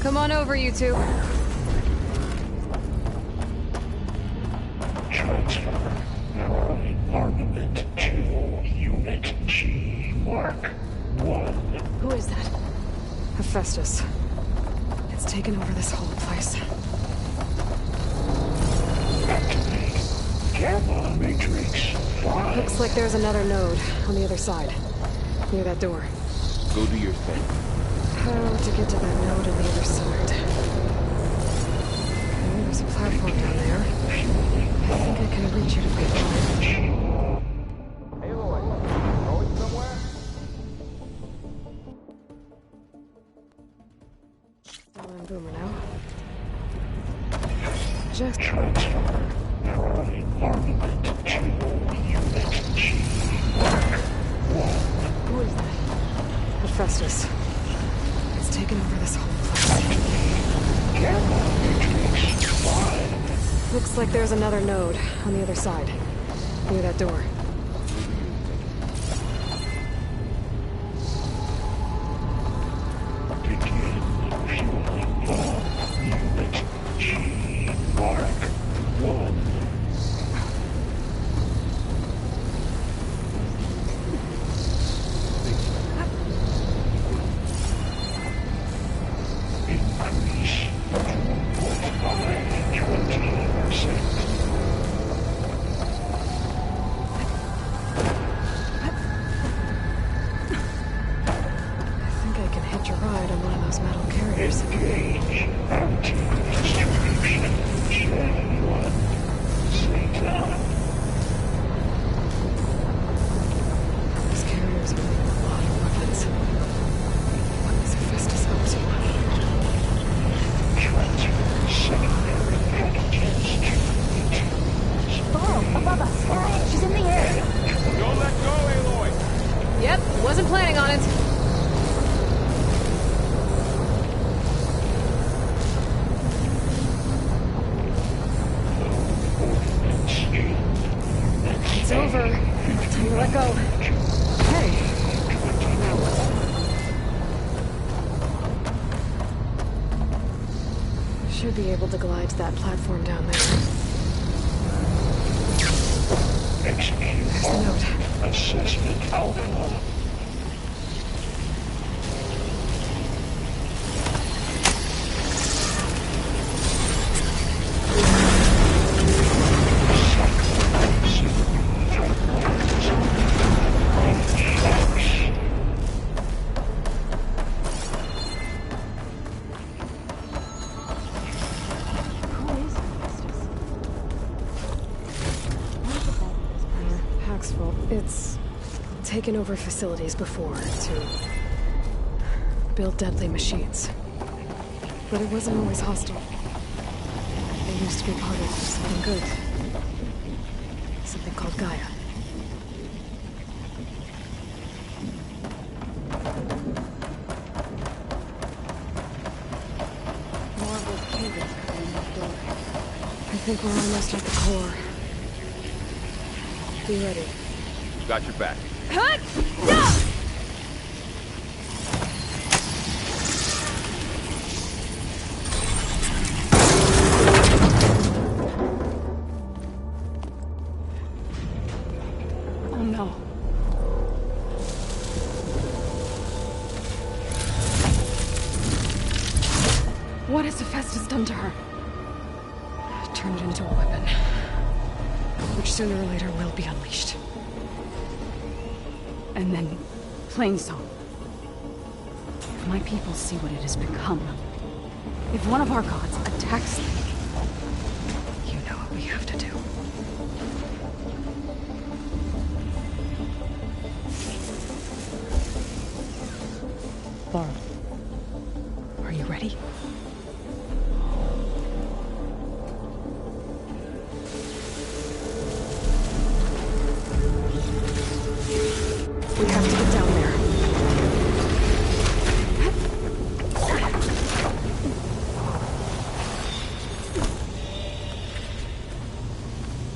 Come on over, you two. Transfer armament to Unit G Mark 1. Who is that? Hephaestus. It's taken over this whole place. Activate Gamma Matrix 5. Looks like there's another node on the other side, near that door. Go do your thing. How to get to that node on the other side? Okay, there's a platform down there. I think I can reach it if I climb. Aloy, going somewhere? Still on Boomer now. Just transfer armament to Unit G Mark 1. Who is that? Hephaestus. It's taken over this whole place. Gamma Matrix 5. Looks like there's another node on the other side, near that door. Begin fueling bomb. Unit G Mark 1. Increase throughput by 20%. I think I can hitch a ride on one of those metal carriers. Engage anti-distribution J1 Zeta. Those carriers will need a lot of weapons. What is Hephaestus up to? Transfer secondary packages to E2. Below, above us. She's in the air. Don't let go, Aloy! Yep, wasn't planning on it. It's over. Until you let go. Hey. Now what? Should be able to glide to that platform down there. Execute There's the note. assessment alpha. taken over facilities before to build deadly machines. But it wasn't always hostile. They used to be part of something good. Something called Gaia. More of those cables covering that door. I think we're almost at the core. Be ready. Got your back. Oh no. What has Hephaestus done to her? Turn it into a weapon. Which sooner or later will be unleashed. And then, Plainsong. If my people see what it has become, if one of our gods attacks them, you know what we have to do. Laura, are you ready? We have to get down there.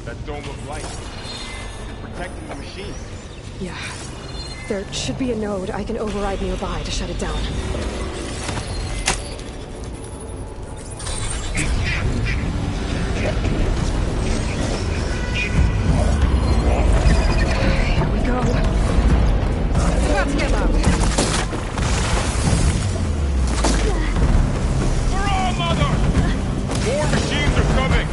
That don't look right. It's protecting the machine. Yeah. There should be a node I can override nearby to shut it down. Here we go. Let's get out. Hurrah, mother! More machines are coming!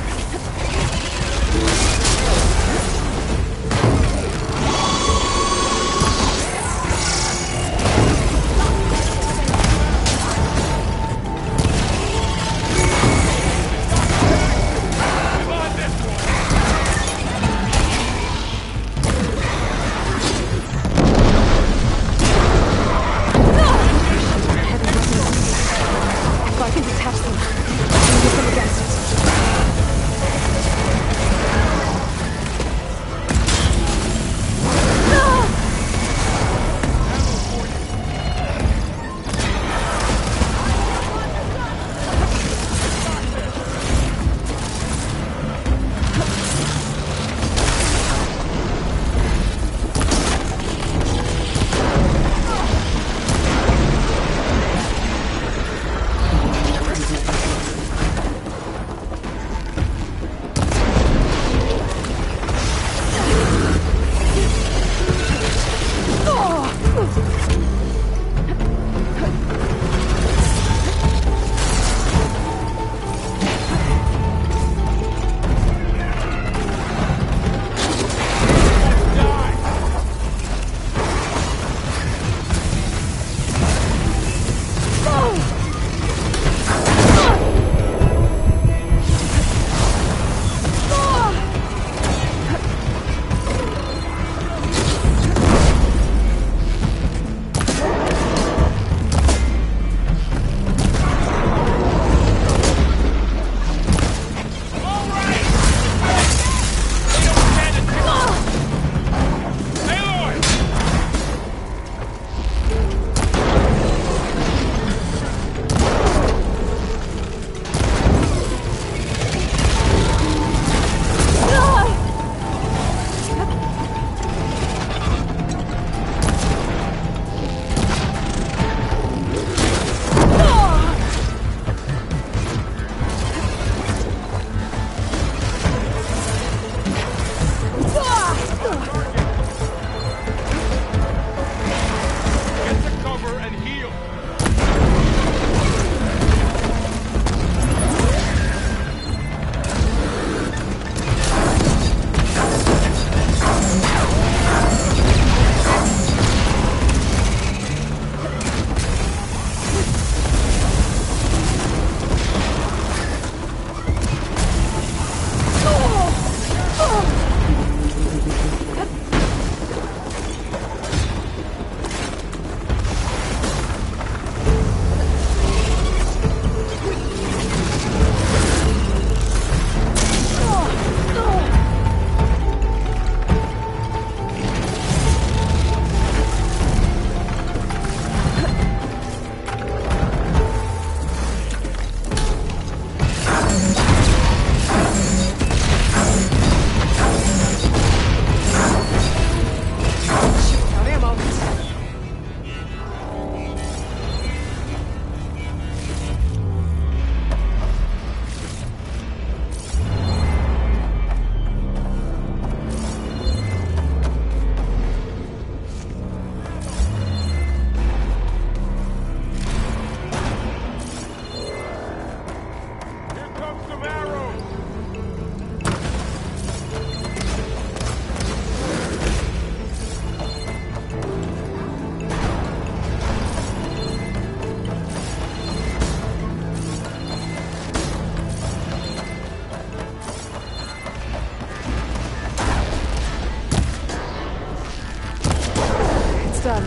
almost done.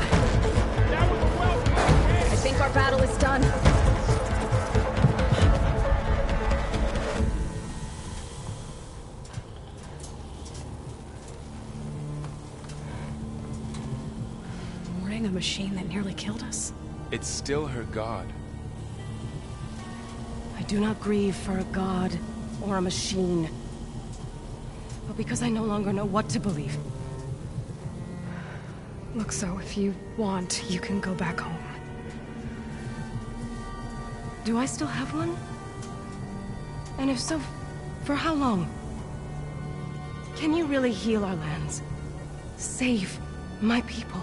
I think our battle is done. Mourning a machine that nearly killed us? It's still her god. I do not grieve for a god or a machine, but because I no longer know what to believe. Look, so if you want, you can go back home. Do I still have one? And if so, for how long? Can you really heal our lands? Save my people?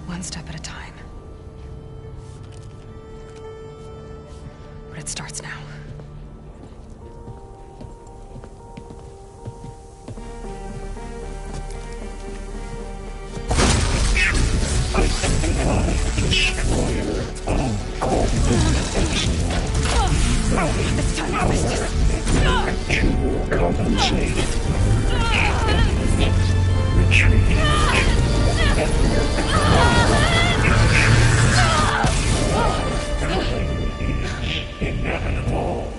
One step at a time. But it starts now. It's time to compensate. Retreat. Is inevitable.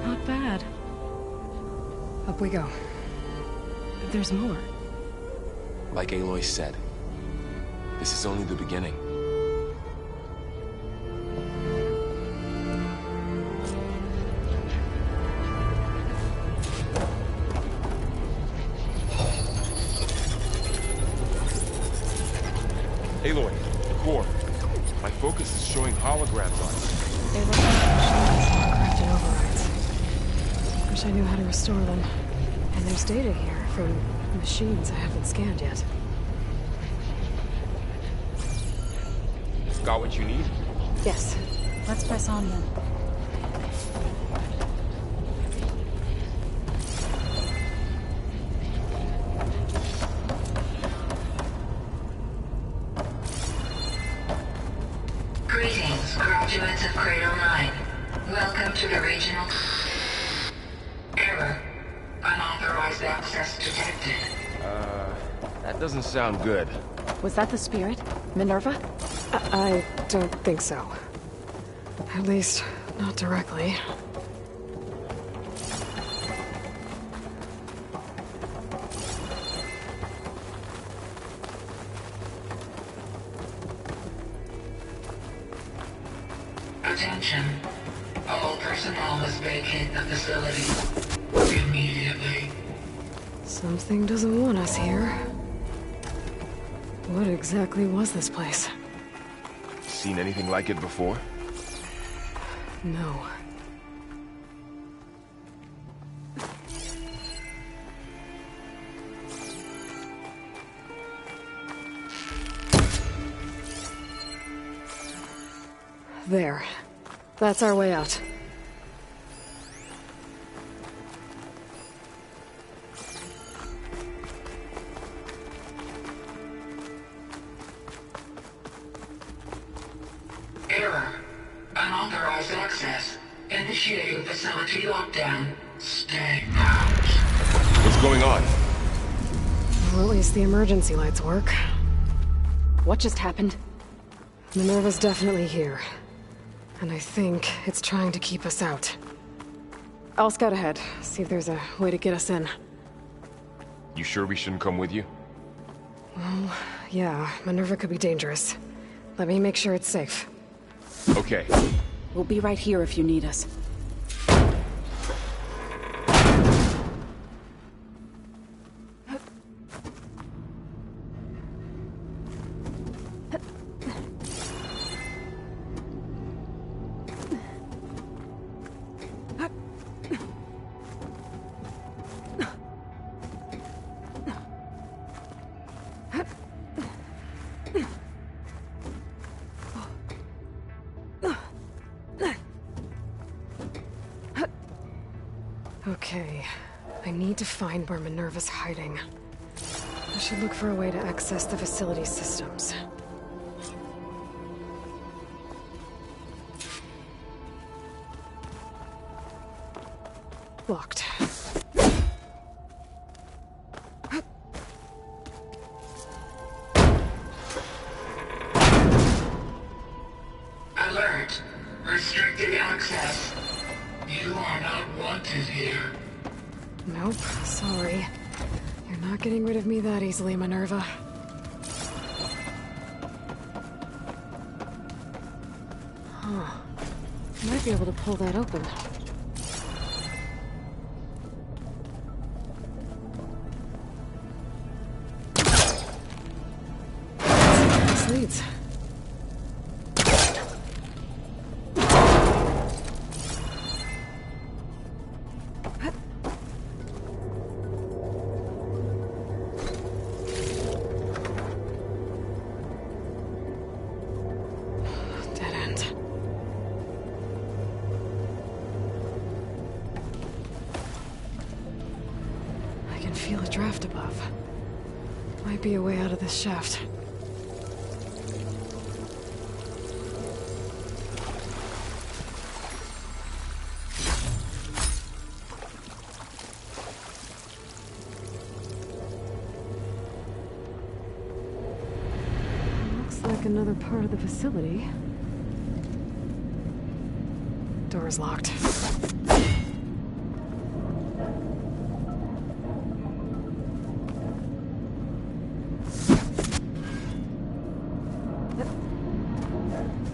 Not bad. Up we go. There's more. Like Aloy said, this is only the beginning. Aloy, the core. My focus is showing holograms on it. They look like crafting overrides. Wish I knew how to restore them. And there's data here from machines I haven't scanned yet. Got what you need? Yes. Let's press on then. Greetings, graduates of Cradle 9. Welcome to the regional... Error. Unauthorized access detected. That doesn't sound good. Was that the spirit? Minerva? I don't think so. At least, not directly. Attention. All personnel must vacate the facility immediately. Something doesn't want us here. What exactly was this place? Seen anything like it before? No. There. That's our way out. Error. Unauthorized access. Initiating facility lockdown. Stay out. What's going on? Well, at least the emergency lights work. What just happened? Minerva's definitely here. And I think it's trying to keep us out. I'll scout ahead, see if there's a way to get us in. You sure we shouldn't come with you? Well, yeah, Minerva could be dangerous. Let me make sure it's safe. Okay. We'll be right here if you need us. need to find where Minerva's hiding. I should look for a way to access the facility's systems. Locked. Alert. Restricted access. You are not wanted here. Nope, sorry. You're not getting rid of me that easily, Minerva. Huh. Might be able to pull that open. This leads. Feel a draft above. Might be a way out of this shaft. Looks like another part of the facility. Door is locked.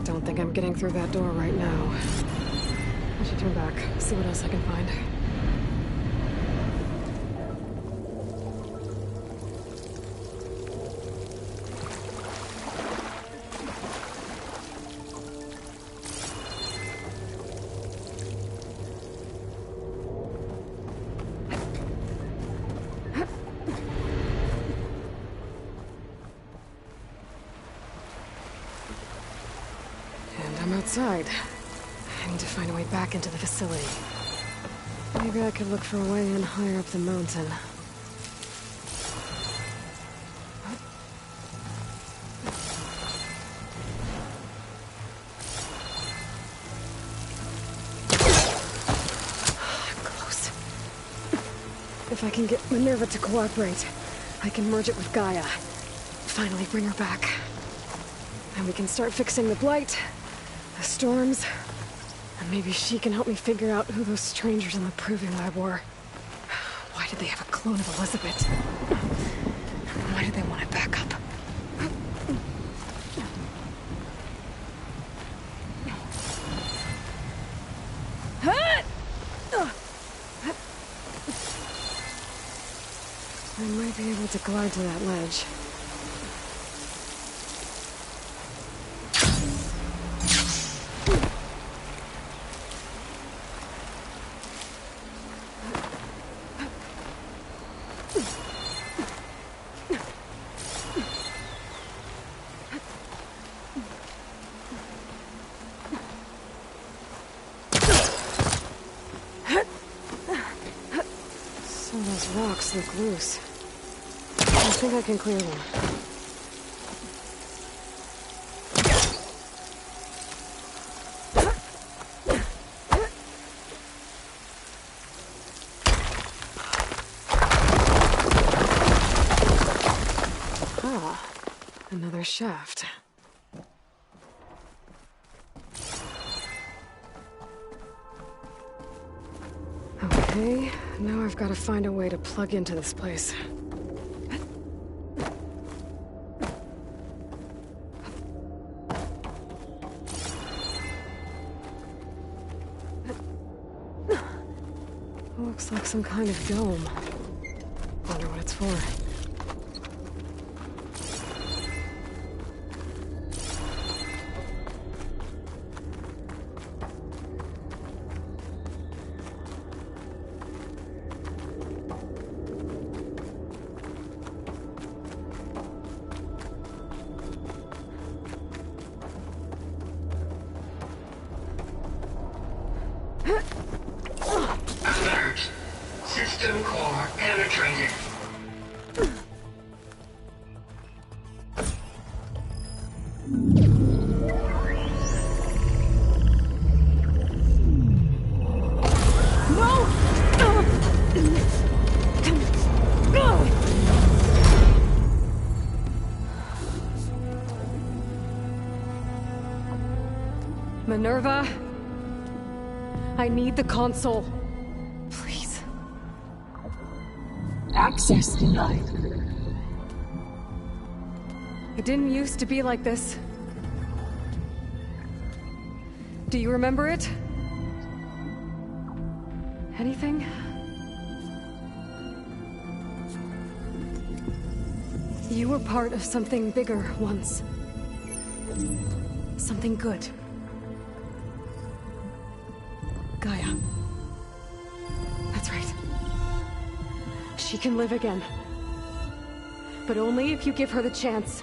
Don't think I'm getting through that door right now. I should turn back, see what else I can find. I'm outside. I need to find a way back into the facility. Maybe I could look for a way in higher up the mountain. Close. If I can get Minerva to cooperate, I can merge it with Gaia. Finally bring her back. And we can start fixing the Blight, the storms, and maybe she can help me figure out who those strangers in the proving lab were. Why did they have a clone of Elizabeth? Why did they want it back up? I might be able to glide to that ledge. So those rocks look loose. I think I can clear them. Ah, another shaft. Okay, now I've got to find a way to plug into this place. Looks like some kind of dome. Wonder what it's for. Alert. System core frustrated. Minerva, I need the console. Please. Access denied. It didn't used to be like this. Do you remember it? Anything? You were part of something bigger once. Something good. Gaia. That's right. She can live again. But only if you give her the chance.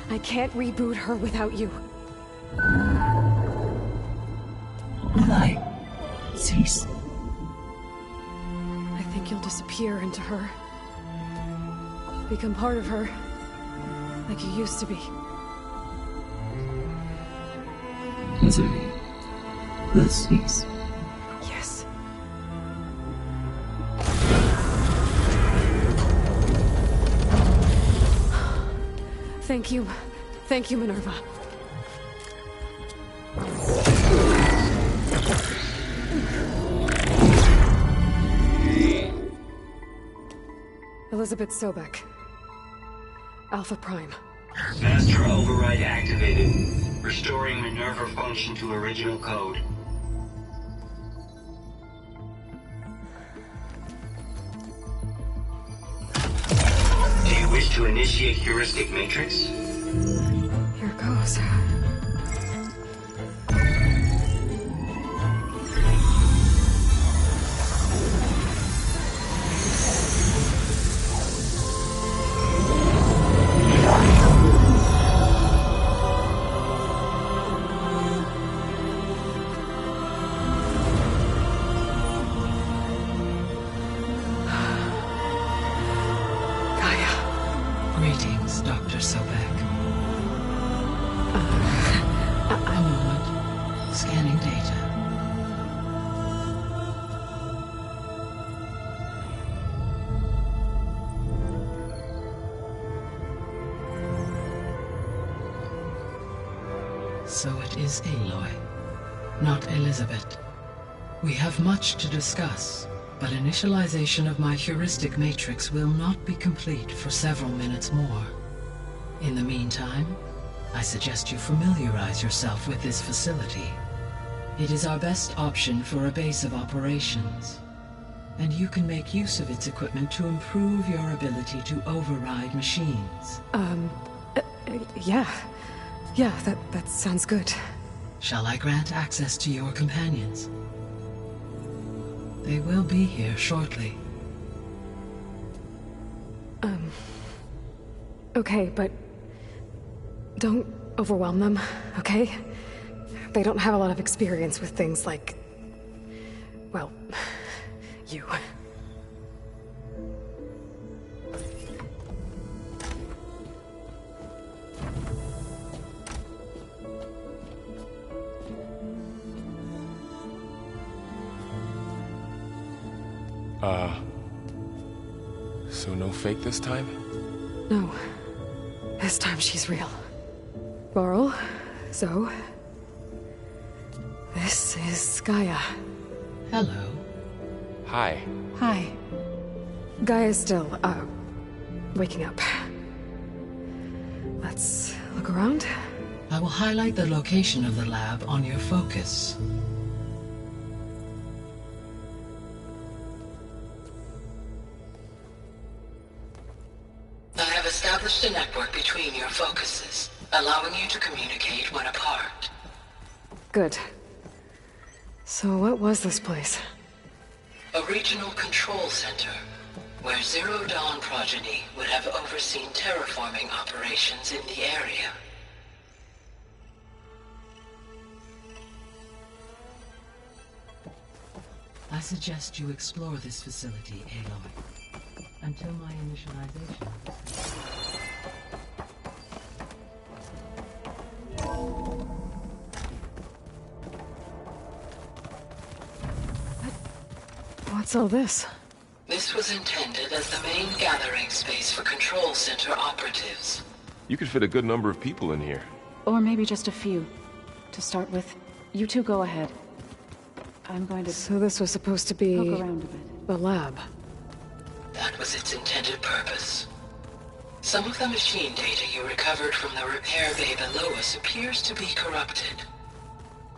I can't reboot her without you. Light. Cease. I think you'll disappear into her. Become part of her. Like you used to be. Misery. Will cease. Yes. Thank you. Thank you, Minerva. Elizabeth Sobek. Alpha Prime. Master override activated. Restoring Minerva function to original code. Do you wish to initiate heuristic matrix? Here goes. Greetings, Dr. Sobek. A moment. Scanning data. So it is Aloy, not Elizabeth. We have much to discuss. But initialization of my heuristic matrix will not be complete for several minutes more. In the meantime, I suggest you familiarize yourself with this facility. It is our best option for a base of operations, and you can make use of its equipment to improve your ability to override machines. Yeah. Yeah, that sounds good. Shall I grant access to your companions? They will be here shortly. Okay, but don't overwhelm them, okay? They don't have a lot of experience with things like, well, you. So no fake this time? No. This time she's real. Varl, Zoe. This is Gaia. Hello. Hi. Hi. Gaia's still, waking up. Let's look around. I will highlight the location of the lab on your focus. I have established a network between your focuses, allowing you to communicate when apart. Good. So what was this place? A regional control center, where Zero Dawn progeny would have overseen terraforming operations in the area. I I suggest you explore this facility, Aloy, until my initialization. What's all this? This was intended as the main gathering space for Control Center operatives. You could fit a good number of people in here. Or maybe just a few. To start with, you two go ahead. I'm going to... So this was supposed to be... poke around a bit. The lab. That was its intended purpose. Some of the machine data you recovered from the repair bay below us appears to be corrupted.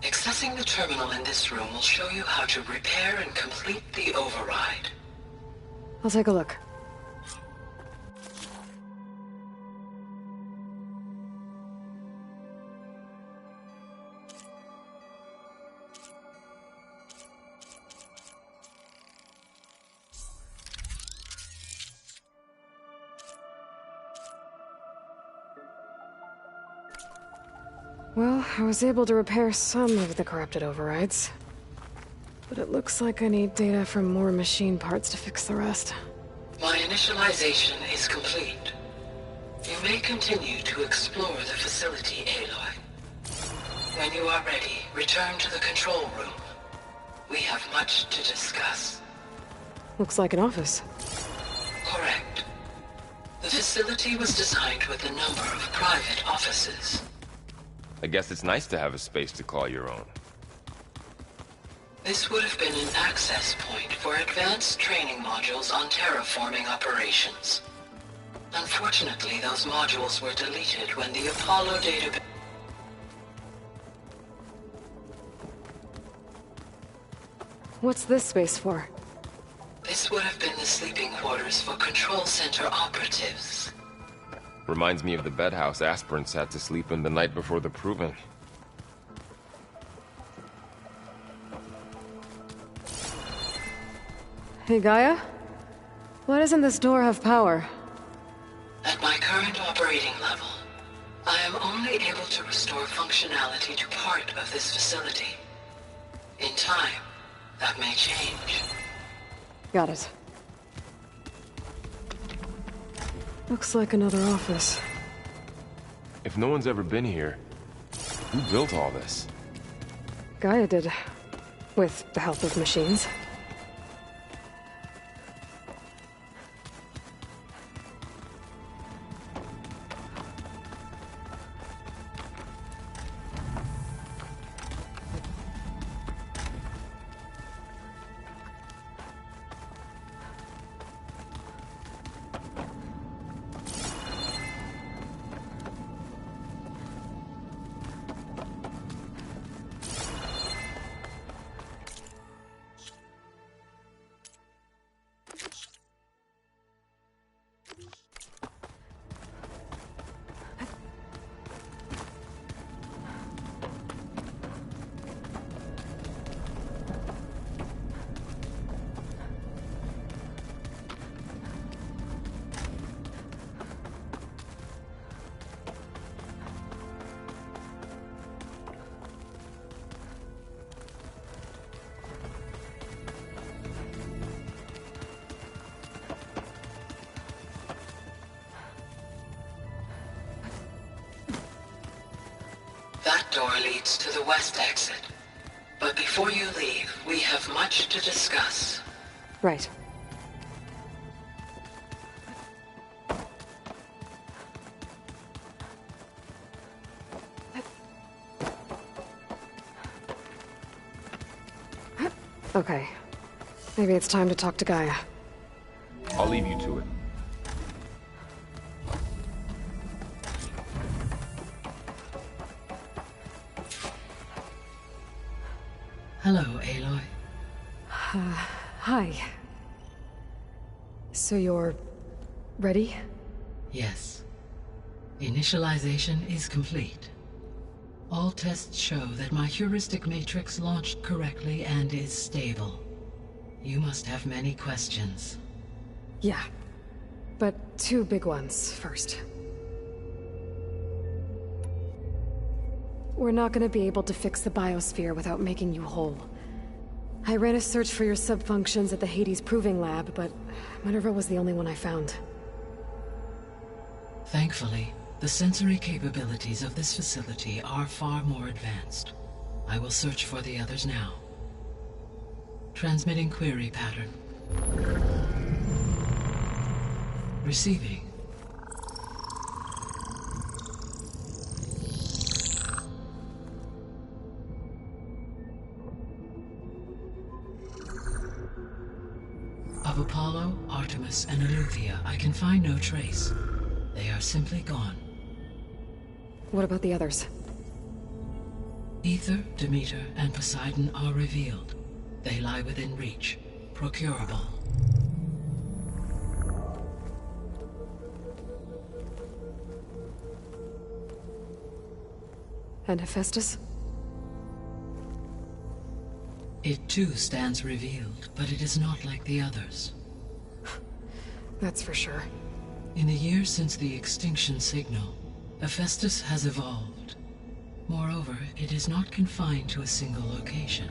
Accessing the terminal in this room will show you how to repair and complete the override. I'll take a look. Well, I was able to repair some of the corrupted overrides. But it looks like I need data from more machine parts to fix the rest. My initialization is complete. You may continue to explore the facility, Aloy. When you are ready, return to the control room. We have much to discuss. Looks like an office. Correct. The facility was designed with a number of private offices. I guess it's nice to have a space to call your own. This would have been an access point for advanced training modules on terraforming operations. Unfortunately, those modules were deleted when the Apollo database... What's this space for? This would have been the sleeping quarters for Control Center operatives. Reminds me of the bedhouse aspirants had to sleep in the night before the proving. Hey, Gaia? Why doesn't this door have power? At my current operating level, I am only able to restore functionality to part of this facility. In time, that may change. Got it. Looks like another office. If no one's ever been here, who built all this? Gaia did. With the help of machines. That door leads to the west exit. But before you leave, we have much to discuss. Right. Okay. Maybe it's time to talk to Gaia. I'll leave you to it. Hello, Aloy. Hi. So you're... ready? Yes. Initialization is complete. All tests show that my heuristic matrix launched correctly and is stable. You must have many questions. Yeah. But two big ones first. We're not gonna be able to fix the biosphere without making you whole. I ran a search for your sub-functions at the Hades Proving Lab, but Minerva was the only one I found. Thankfully, the sensory capabilities of this facility are far more advanced. I will search for the others now. Transmitting query pattern. Receiving. Of Apollo, Artemis, and Eleuthia, I can find no trace. They are simply gone. What about the others? Ether, Demeter, and Poseidon are revealed. They lie within reach. Procurable. And Hephaestus? It too stands revealed, but it is not like the others. That's for sure. In the years since the extinction signal, Hephaestus has evolved. Moreover, it is not confined to a single location.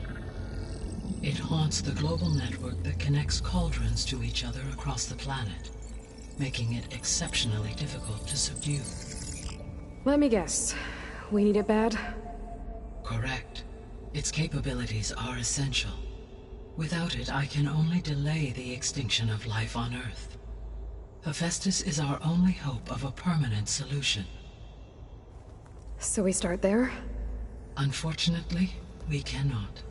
It haunts the global network that connects cauldrons to each other across the planet, making it exceptionally difficult to subdue. Let me guess. We need it bad? Correct. Its capabilities are essential. Without it, I can only delay the extinction of life on Earth. Hephaestus is our only hope of a permanent solution. So we start there? Unfortunately, we cannot.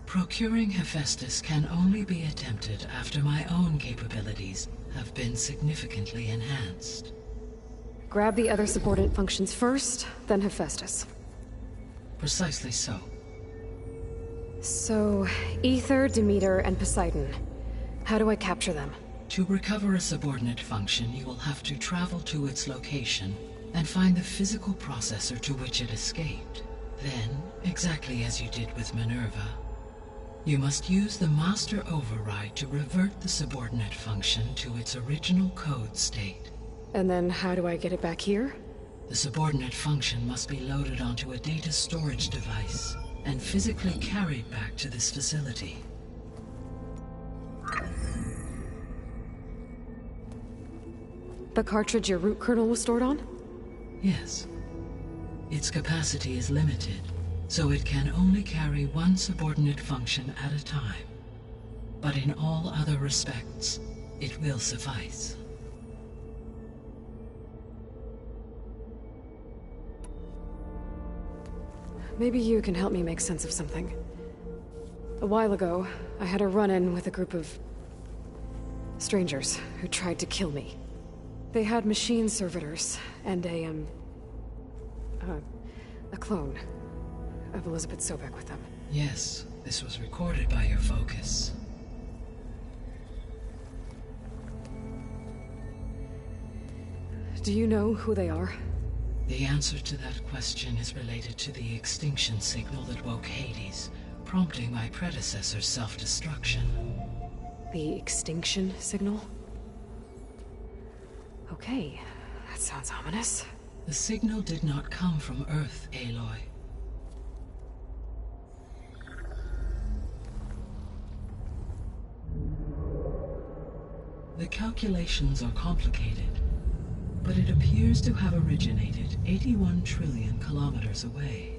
Procuring Hephaestus can only be attempted after my own capabilities have been significantly enhanced. Grab the other subordinate functions first, then Hephaestus. Precisely so. So, Ether, Demeter, and Poseidon. How do I capture them? To recover a subordinate function, you will have to travel to its location and find the physical processor to which it escaped. Then, exactly as you did with Minerva, you must use the master override to revert the subordinate function to its original code state. And then how do I get it back here? The subordinate function must be loaded onto a data storage device and physically carried back to this facility. The cartridge your root kernel was stored on? Yes. Its capacity is limited, so it can only carry one subordinate function at a time. But in all other respects, it will suffice. Maybe you can help me make sense of something. A while ago, I had a run-in with a group of strangers who tried to kill me. They had machine servitors and a clone of Elizabeth Sobek with them. Yes, this was recorded by your focus. Do you know who they are? The answer to that question is related to the extinction signal that woke Hades, prompting my predecessor's self-destruction. The extinction signal? Okay, that sounds ominous. The signal did not come from Earth, Aloy. The calculations are complicated, but it appears to have originated 81 trillion kilometers away.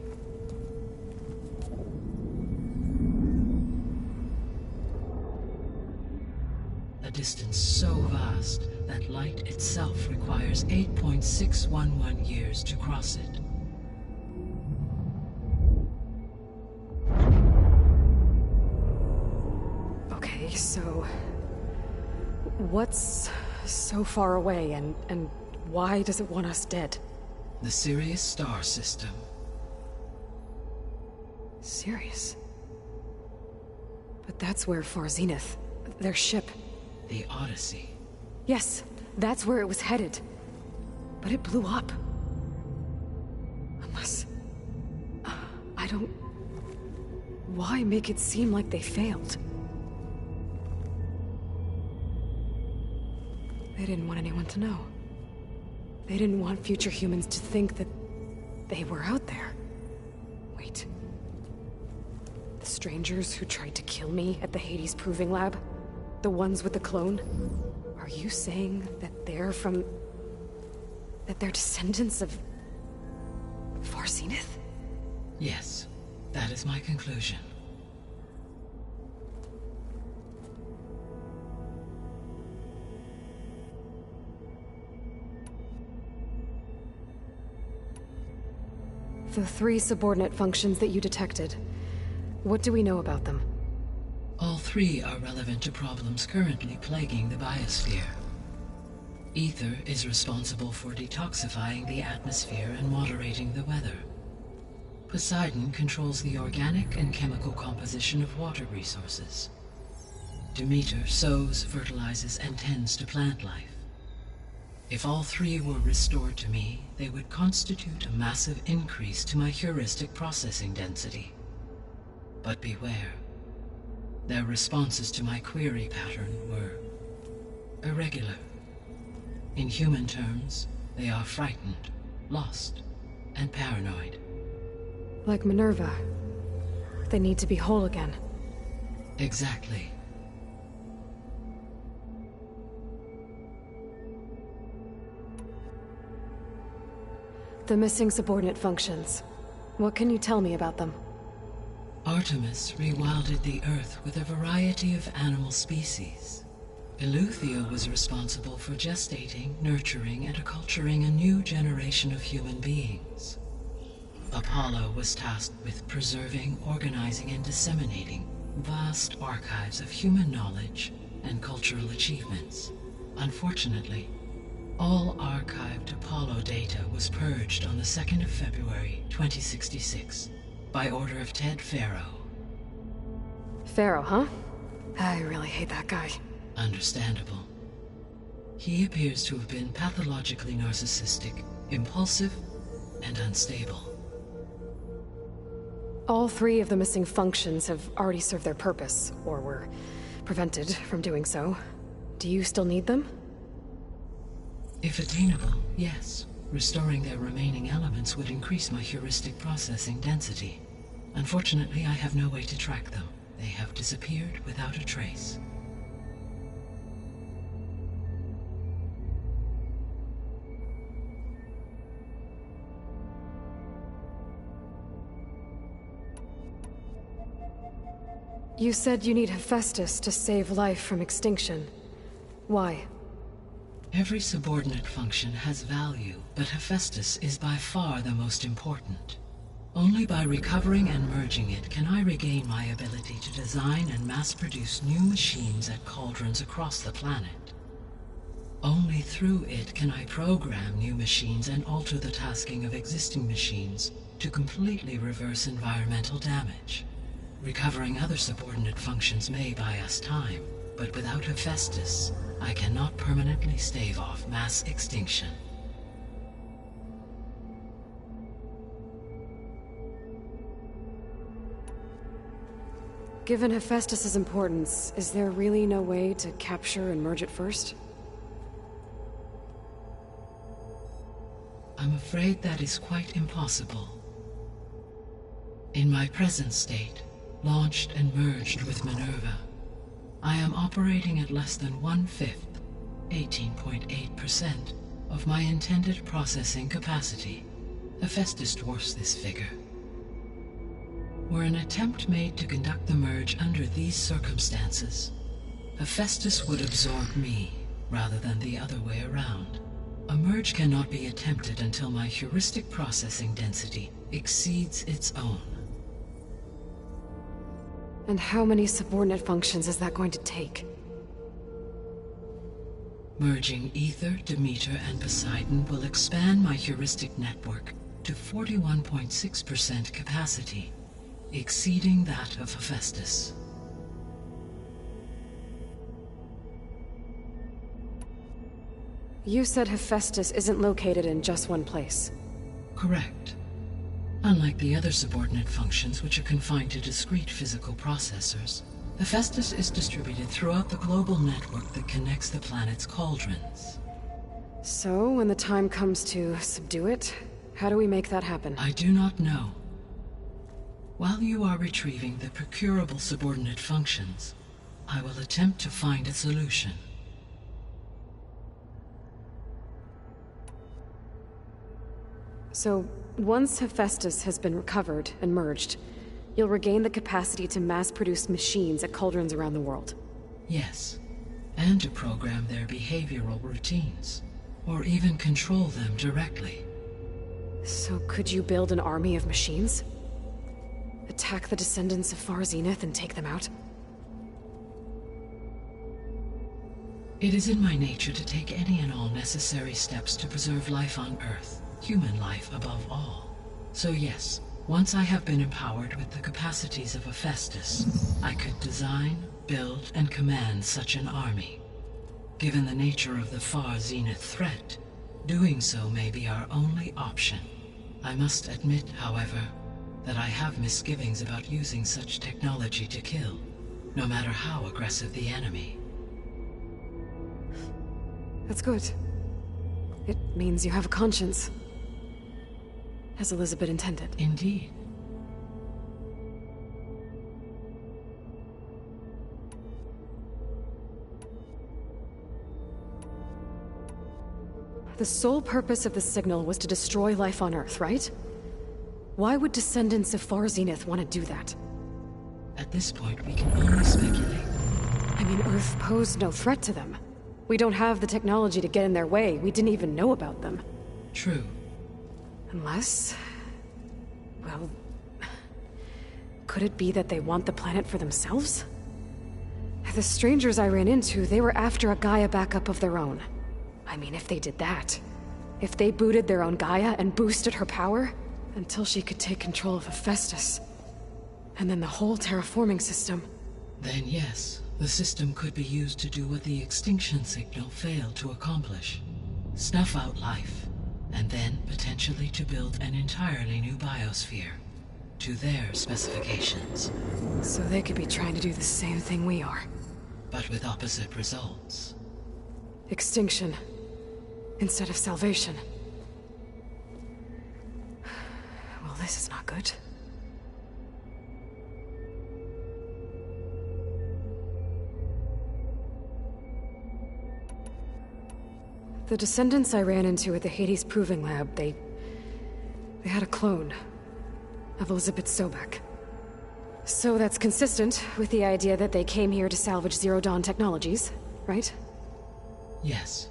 A distance so vast that light itself requires 8.611 years to cross it. Okay, so what's so far away and why does it want us dead? The Sirius star system. Sirius? But that's where Far Zenith, their ship. The Odyssey. Yes, that's where it was headed. But it blew up. Unless... I don't... Why make it seem like they failed? They didn't want anyone to know. They didn't want future humans to think that they were out there. Wait. The strangers who tried to kill me at the Hades Proving Lab? The ones with the clone? Are you saying that they're from... that they're descendants of... Far Zenith? Yes, that is my conclusion. The 3 subordinate functions that you detected. What do we know about them? All 3 are relevant to problems currently plaguing the biosphere. Ether is responsible for detoxifying the atmosphere and moderating the weather. Poseidon controls the organic and chemical composition of water resources. Demeter sows, fertilizes, and tends to plant life. If all 3 were restored to me, they would constitute a massive increase to my heuristic processing density. But beware. Their responses to my query pattern were irregular. In human terms, they are frightened, lost, and paranoid. Like Minerva. They need to be whole again. Exactly. The missing subordinate functions. What can you tell me about them? Artemis rewilded the Earth with a variety of animal species. Eleuthia was responsible for gestating, nurturing, and acculturating a new generation of human beings. Apollo was tasked with preserving, organizing, and disseminating vast archives of human knowledge and cultural achievements. Unfortunately, all archived Apollo data was purged on the 2nd of February, 2066, by order of Ted Faro. Faro, huh? I really hate that guy. Understandable. He appears to have been pathologically narcissistic, impulsive, and unstable. All 3 of the missing functions have already served their purpose, or were prevented from doing so. Do you still need them? If attainable, yes. Restoring their remaining elements would increase my heuristic processing density. Unfortunately, I have no way to track them. They have disappeared without a trace. You said you need Hephaestus to save life from extinction. Why? Every subordinate function has value, but Hephaestus is by far the most important. Only by recovering and merging it can I regain my ability to design and mass-produce new machines at cauldrons across the planet. Only through it can I program new machines and alter the tasking of existing machines to completely reverse environmental damage. Recovering other subordinate functions may buy us time, but without Hephaestus, I cannot permanently stave off mass extinction. Given Hephaestus's importance, is there really no way to capture and merge it first? I'm afraid that is quite impossible. In my present state, launched and merged with Minerva, I am operating at less than 1/5, 18.8%, of my intended processing capacity. Hephaestus dwarfs this figure. Were an attempt made to conduct the merge under these circumstances, Hephaestus would absorb me, rather than the other way around. A merge cannot be attempted until my heuristic processing density exceeds its own. And how many subordinate functions is that going to take? Merging Ether, Demeter, and Poseidon will expand my heuristic network to 41.6% capacity, exceeding that of Hephaestus. You said Hephaestus isn't located in just one place. Correct. Unlike the other subordinate functions, which are confined to discrete physical processors, Hephaestus is distributed throughout the global network that connects the planet's cauldrons. So, when the time comes to subdue it, how do we make that happen? I do not know. While you are retrieving the procurable subordinate functions, I will attempt to find a solution. So, once Hephaestus has been recovered and merged, you'll regain the capacity to mass-produce machines at cauldrons around the world. Yes, and to program their behavioral routines, or even control them directly. So could you build an army of machines? Attack the descendants of Far Zenith and take them out? It is in my nature to take any and all necessary steps to preserve life on Earth, human life above all. So yes, once I have been empowered with the capacities of Hephaestus, I could design, build, and command such an army. Given the nature of the Far Zenith threat, doing so may be our only option. I must admit, however, that I have misgivings about using such technology to kill, no matter how aggressive the enemy. That's good. It means you have a conscience. As Elizabeth intended. Indeed. The sole purpose of the signal was to destroy life on Earth, right? Why would descendants of Far Zenith want to do that? At this point, we can only speculate. I mean, Earth posed no threat to them. We don't have the technology to get in their way. We didn't even know about them. True. Unless... well... could it be that they want the planet for themselves? The strangers I ran into, they were after a Gaia backup of their own. I mean, if they did that... if they booted their own Gaia and boosted her power... until she could take control of Hephaestus. And then the whole terraforming system... Then yes, the system could be used to do what the extinction signal failed to accomplish. Snuff out life, and then potentially to build an entirely new biosphere. To their specifications. So they could be trying to do the same thing we are. But with opposite results. Extinction. Instead of salvation. Well, this is not good. The descendants I ran into at the Hades Proving Lab, they had a clone of Elizabeth Sobek. So that's consistent with the idea that they came here to salvage Zero Dawn technologies, right? Yes.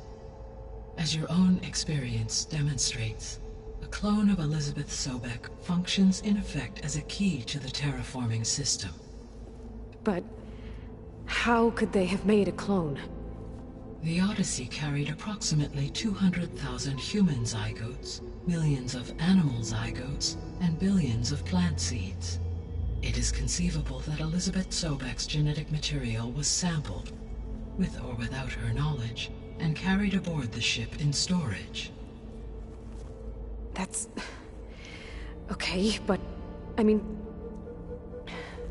As your own experience demonstrates, a clone of Elizabeth Sobek functions in effect as a key to the terraforming system. But how could they have made a clone? The Odyssey carried approximately 200,000 human zygotes, millions of animal zygotes, and billions of plant seeds. It is conceivable that Elizabeth Sobek's genetic material was sampled, with or without her knowledge, and carried aboard the ship in storage. That's... okay, but... I mean...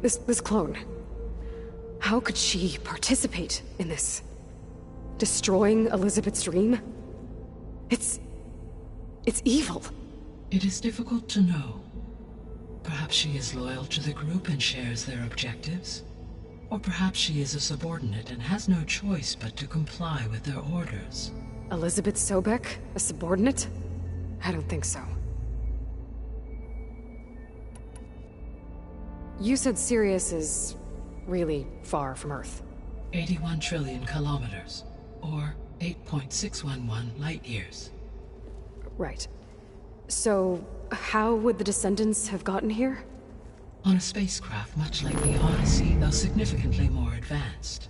This clone... how could she participate in this? Destroying Elizabeth's dream? It's evil. It is difficult to know. Perhaps she is loyal to the group and shares their objectives. Or perhaps she is a subordinate and has no choice but to comply with their orders. Elizabeth Sobek? A subordinate? I don't think so. You said Sirius is really far from Earth. 81 trillion kilometers, or 8.611 light years. Right. So, how would the descendants have gotten here? On a spacecraft much like the Odyssey, though significantly more advanced.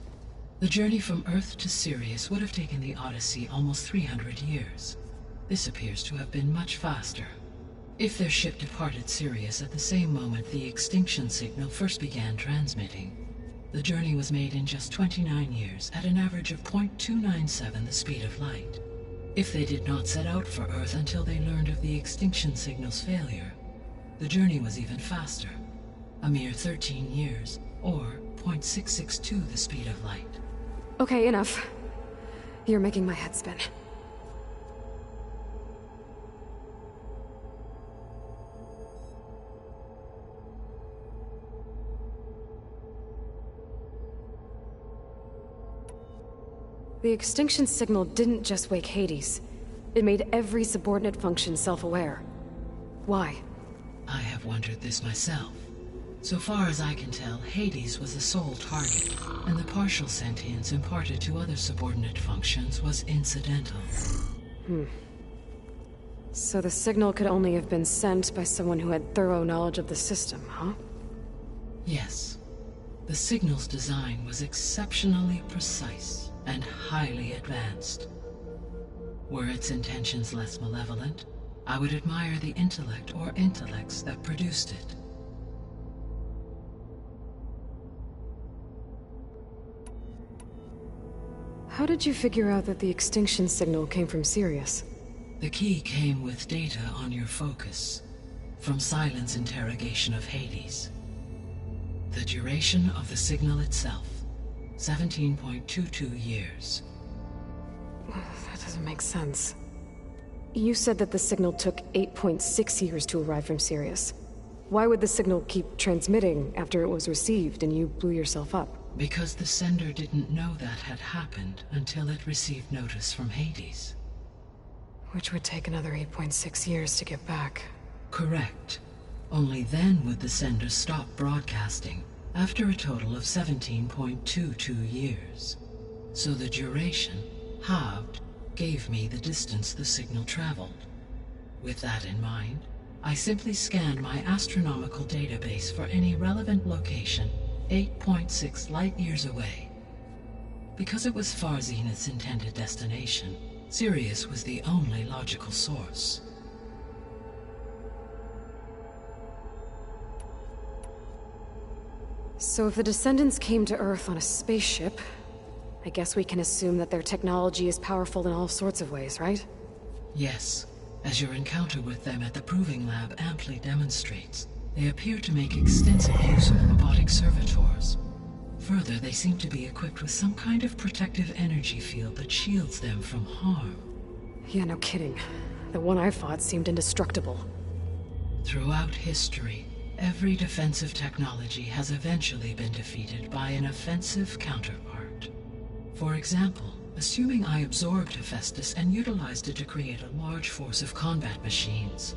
The journey from Earth to Sirius would have taken the Odyssey almost 300 years. This appears to have been much faster. If their ship departed Sirius at the same moment the extinction signal first began transmitting, the journey was made in just 29 years at an average of 0.297 the speed of light. If they did not set out for Earth until they learned of the extinction signal's failure, the journey was even faster. A mere 13 years, or 0.662 the speed of light. Okay, enough. You're making my head spin. The extinction signal didn't just wake Hades. It made every subordinate function self-aware. Why? I have wondered this myself. So far as I can tell, Hades was the sole target, and the partial sentience imparted to other subordinate functions was incidental. So the signal could only have been sent by someone who had thorough knowledge of the system, huh? Yes. The signal's design was exceptionally precise and highly advanced. Were its intentions less malevolent, I would admire the intellect or intellects that produced it. How did you figure out that the extinction signal came from Sirius? The key came with data on your focus, from Silent's interrogation of Hades. The duration of the signal itself, 17.22 years. That doesn't make sense. You said that the signal took 8.6 years to arrive from Sirius. Why would the signal keep transmitting after it was received and you blew yourself up? Because the sender didn't know that had happened until it received notice from Hades. Which would take another 8.6 years to get back. Correct. Only then would the sender stop broadcasting, after a total of 17.22 years. So the duration, halved, gave me the distance the signal traveled. With that in mind, I simply scanned my astronomical database for any relevant location 8.6 light-years away. Because it was Far Zenith's intended destination, Sirius was the only logical source. So if the descendants came to Earth on a spaceship, I guess we can assume that their technology is powerful in all sorts of ways, right? Yes, as your encounter with them at the Proving Lab amply demonstrates, they appear to make extensive use of robotic servitors. Further, they seem to be equipped with some kind of protective energy field that shields them from harm. Yeah, no kidding. The one I fought seemed indestructible. Throughout history, every defensive technology has eventually been defeated by an offensive counterpart. For example, assuming I absorbed Hephaestus and utilized it to create a large force of combat machines.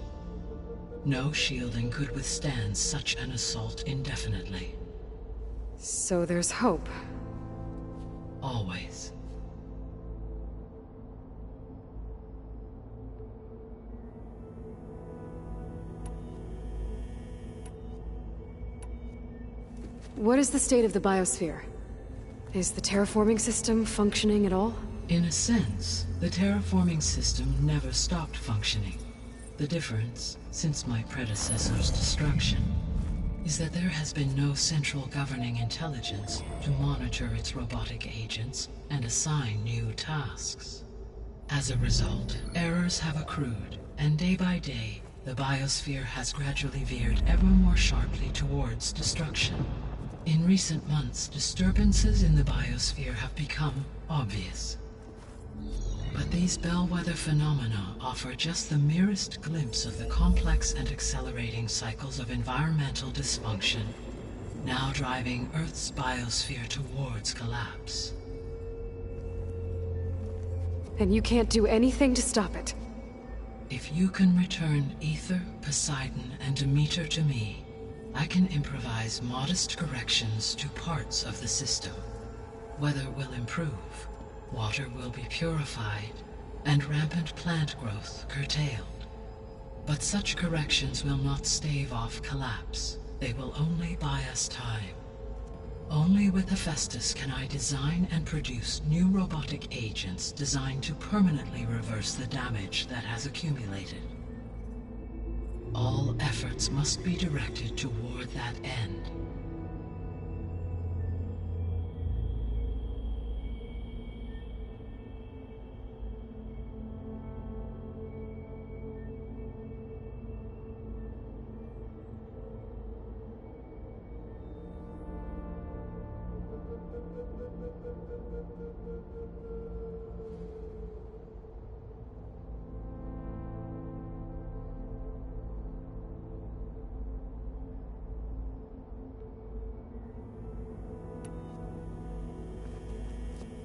No shielding could withstand such an assault indefinitely. So there's hope. Always. What is the state of the biosphere? Is the terraforming system functioning at all? In a sense, the terraforming system never stopped functioning. The difference, since my predecessor's destruction, is that there has been no central governing intelligence to monitor its robotic agents and assign new tasks. As a result, errors have accrued, and day by day, the biosphere has gradually veered ever more sharply towards destruction. In recent months, disturbances in the biosphere have become obvious. But these bellwether phenomena offer just the merest glimpse of the complex and accelerating cycles of environmental dysfunction, now driving Earth's biosphere towards collapse. And you can't do anything to stop it? If you can return Ether, Poseidon, and Demeter to me, I can improvise modest corrections to parts of the system. Weather will improve, water will be purified, and rampant plant growth curtailed. But such corrections will not stave off collapse. They will only buy us time. Only with Hephaestus can I design and produce new robotic agents designed to permanently reverse the damage that has accumulated. All efforts must be directed toward that end.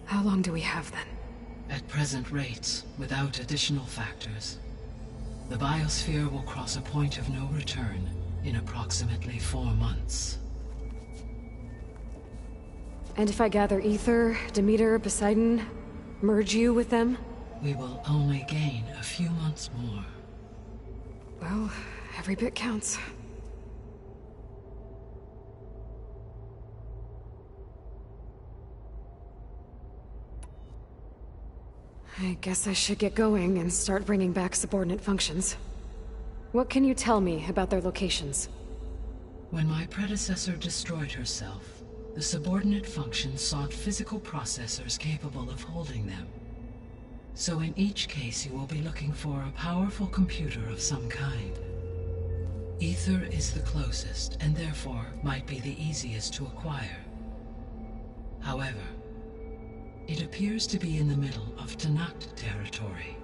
How long do we have then? At present rates, without additional factors, the biosphere will cross a point of no return in approximately 4 months. And if I gather Ether, Demeter, Poseidon, merge you with them? We will only gain a few months more. Well, every bit counts. I guess I should get going and start bringing back subordinate functions. What can you tell me about their locations? When my predecessor destroyed herself, the subordinate functions sought physical processors capable of holding them. So in each case you will be looking for a powerful computer of some kind. Ether is the closest, and therefore might be the easiest to acquire. However, it appears to be in the middle of Tanact territory.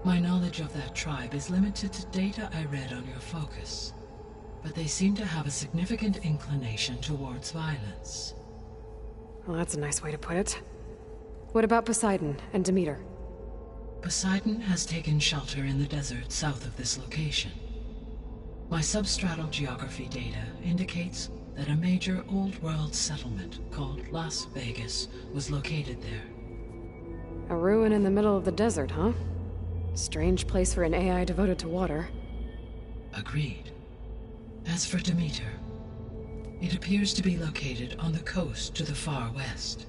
My knowledge of that tribe is limited to data I read on your focus, but they seem to have a significant inclination towards violence. Well, that's a nice way to put it. What about Poseidon and Demeter? Poseidon has taken shelter in the desert south of this location. My substratal geography data indicates that a major old-world settlement called Las Vegas was located there. A ruin in the middle of the desert, huh? Strange place for an AI devoted to water. Agreed. As for Demeter, it appears to be located on the coast to the far west.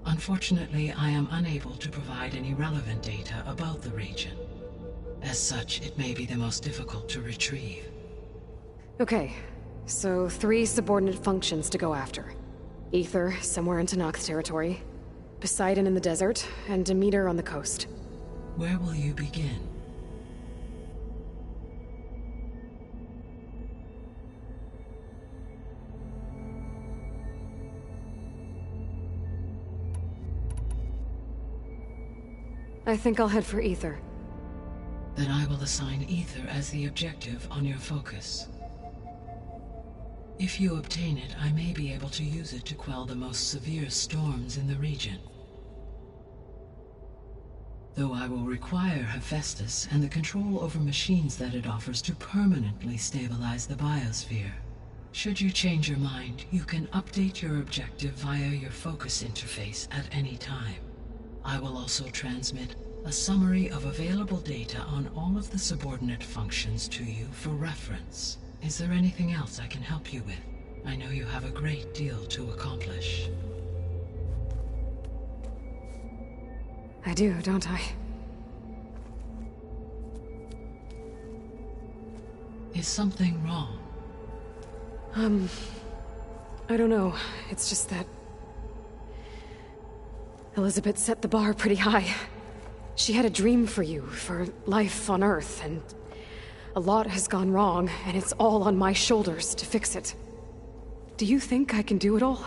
Unfortunately, I am unable to provide any relevant data about the region. As such, it may be the most difficult to retrieve. Okay, so 3 subordinate functions to go after. Ether, somewhere in Tanact territory. Poseidon in the desert, and Demeter on the coast. Where will you begin? I think I'll head for Ether. Then I will assign Ether as the objective on your focus. If you obtain it, I may be able to use it to quell the most severe storms in the region. Though I will require Hephaestus and the control over machines that it offers to permanently stabilize the biosphere. Should you change your mind, you can update your objective via your focus interface at any time. I will also transmit a summary of available data on all of the subordinate functions to you for reference. Is there anything else I can help you with? I know you have a great deal to accomplish. I do, don't I? Is something wrong? I don't know. It's just that Elizabeth set the bar pretty high. She had a dream for you, for life on Earth, and a lot has gone wrong, and it's all on my shoulders to fix it. Do you think I can do it all?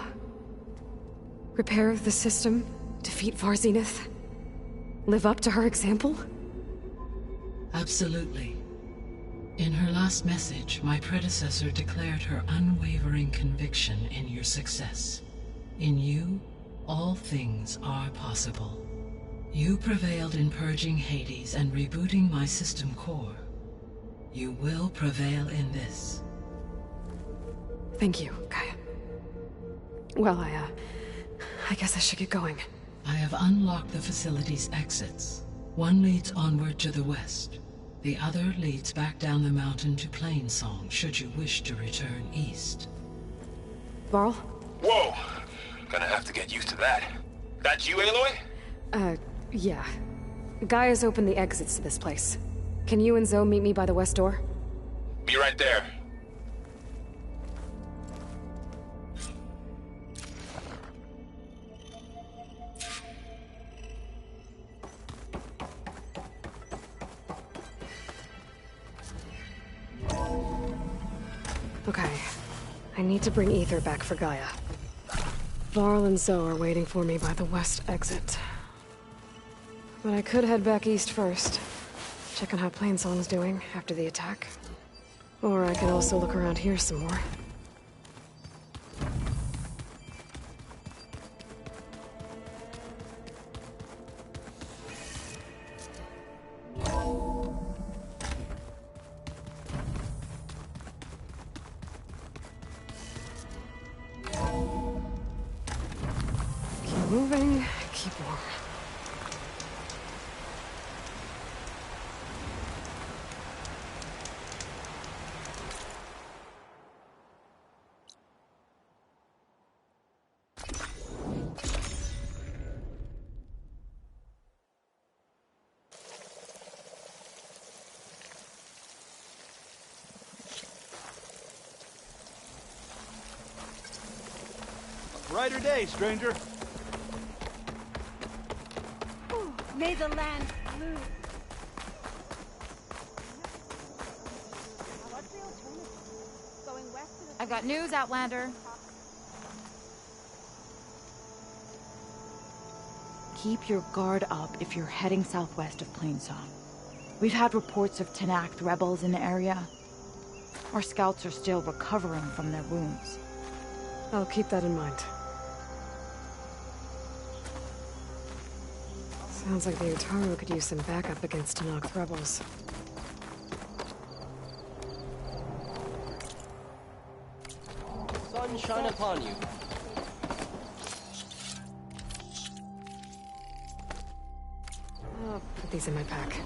Repair the system, defeat Varzenith, live up to her example? Absolutely. In her last message, my predecessor declared her unwavering conviction in your success. In you, all things are possible. You prevailed in purging Hades and rebooting my system core. You will prevail in this. Thank you, Gaia. Well, I guess I should get going. I have unlocked the facility's exits. One leads onward to the west. The other leads back down the mountain to Plainsong, should you wish to return east. Varl? Whoa! Gonna have to get used to that. That's you, Aloy? Yeah. Gaia's opened the exits to this place. Can you and Zoe meet me by the west door? Be right there. Okay. I need to bring Ether back for Gaia. Varl and Zoe are waiting for me by the west exit. But I could head back east first. Check on how Plainsong's doing after the attack. Or I could also look around here some more. brighter day, stranger. May the land blue. I've got news, Outlander. Keep your guard up if you're heading southwest of Plainsong. We've had reports of Tenakth rebels in the area. Our scouts are still recovering from their wounds. I'll keep that in mind. Sounds like the Utaru could use some backup against Tenakth rebels. Sun shine upon you. I'll put these in my pack.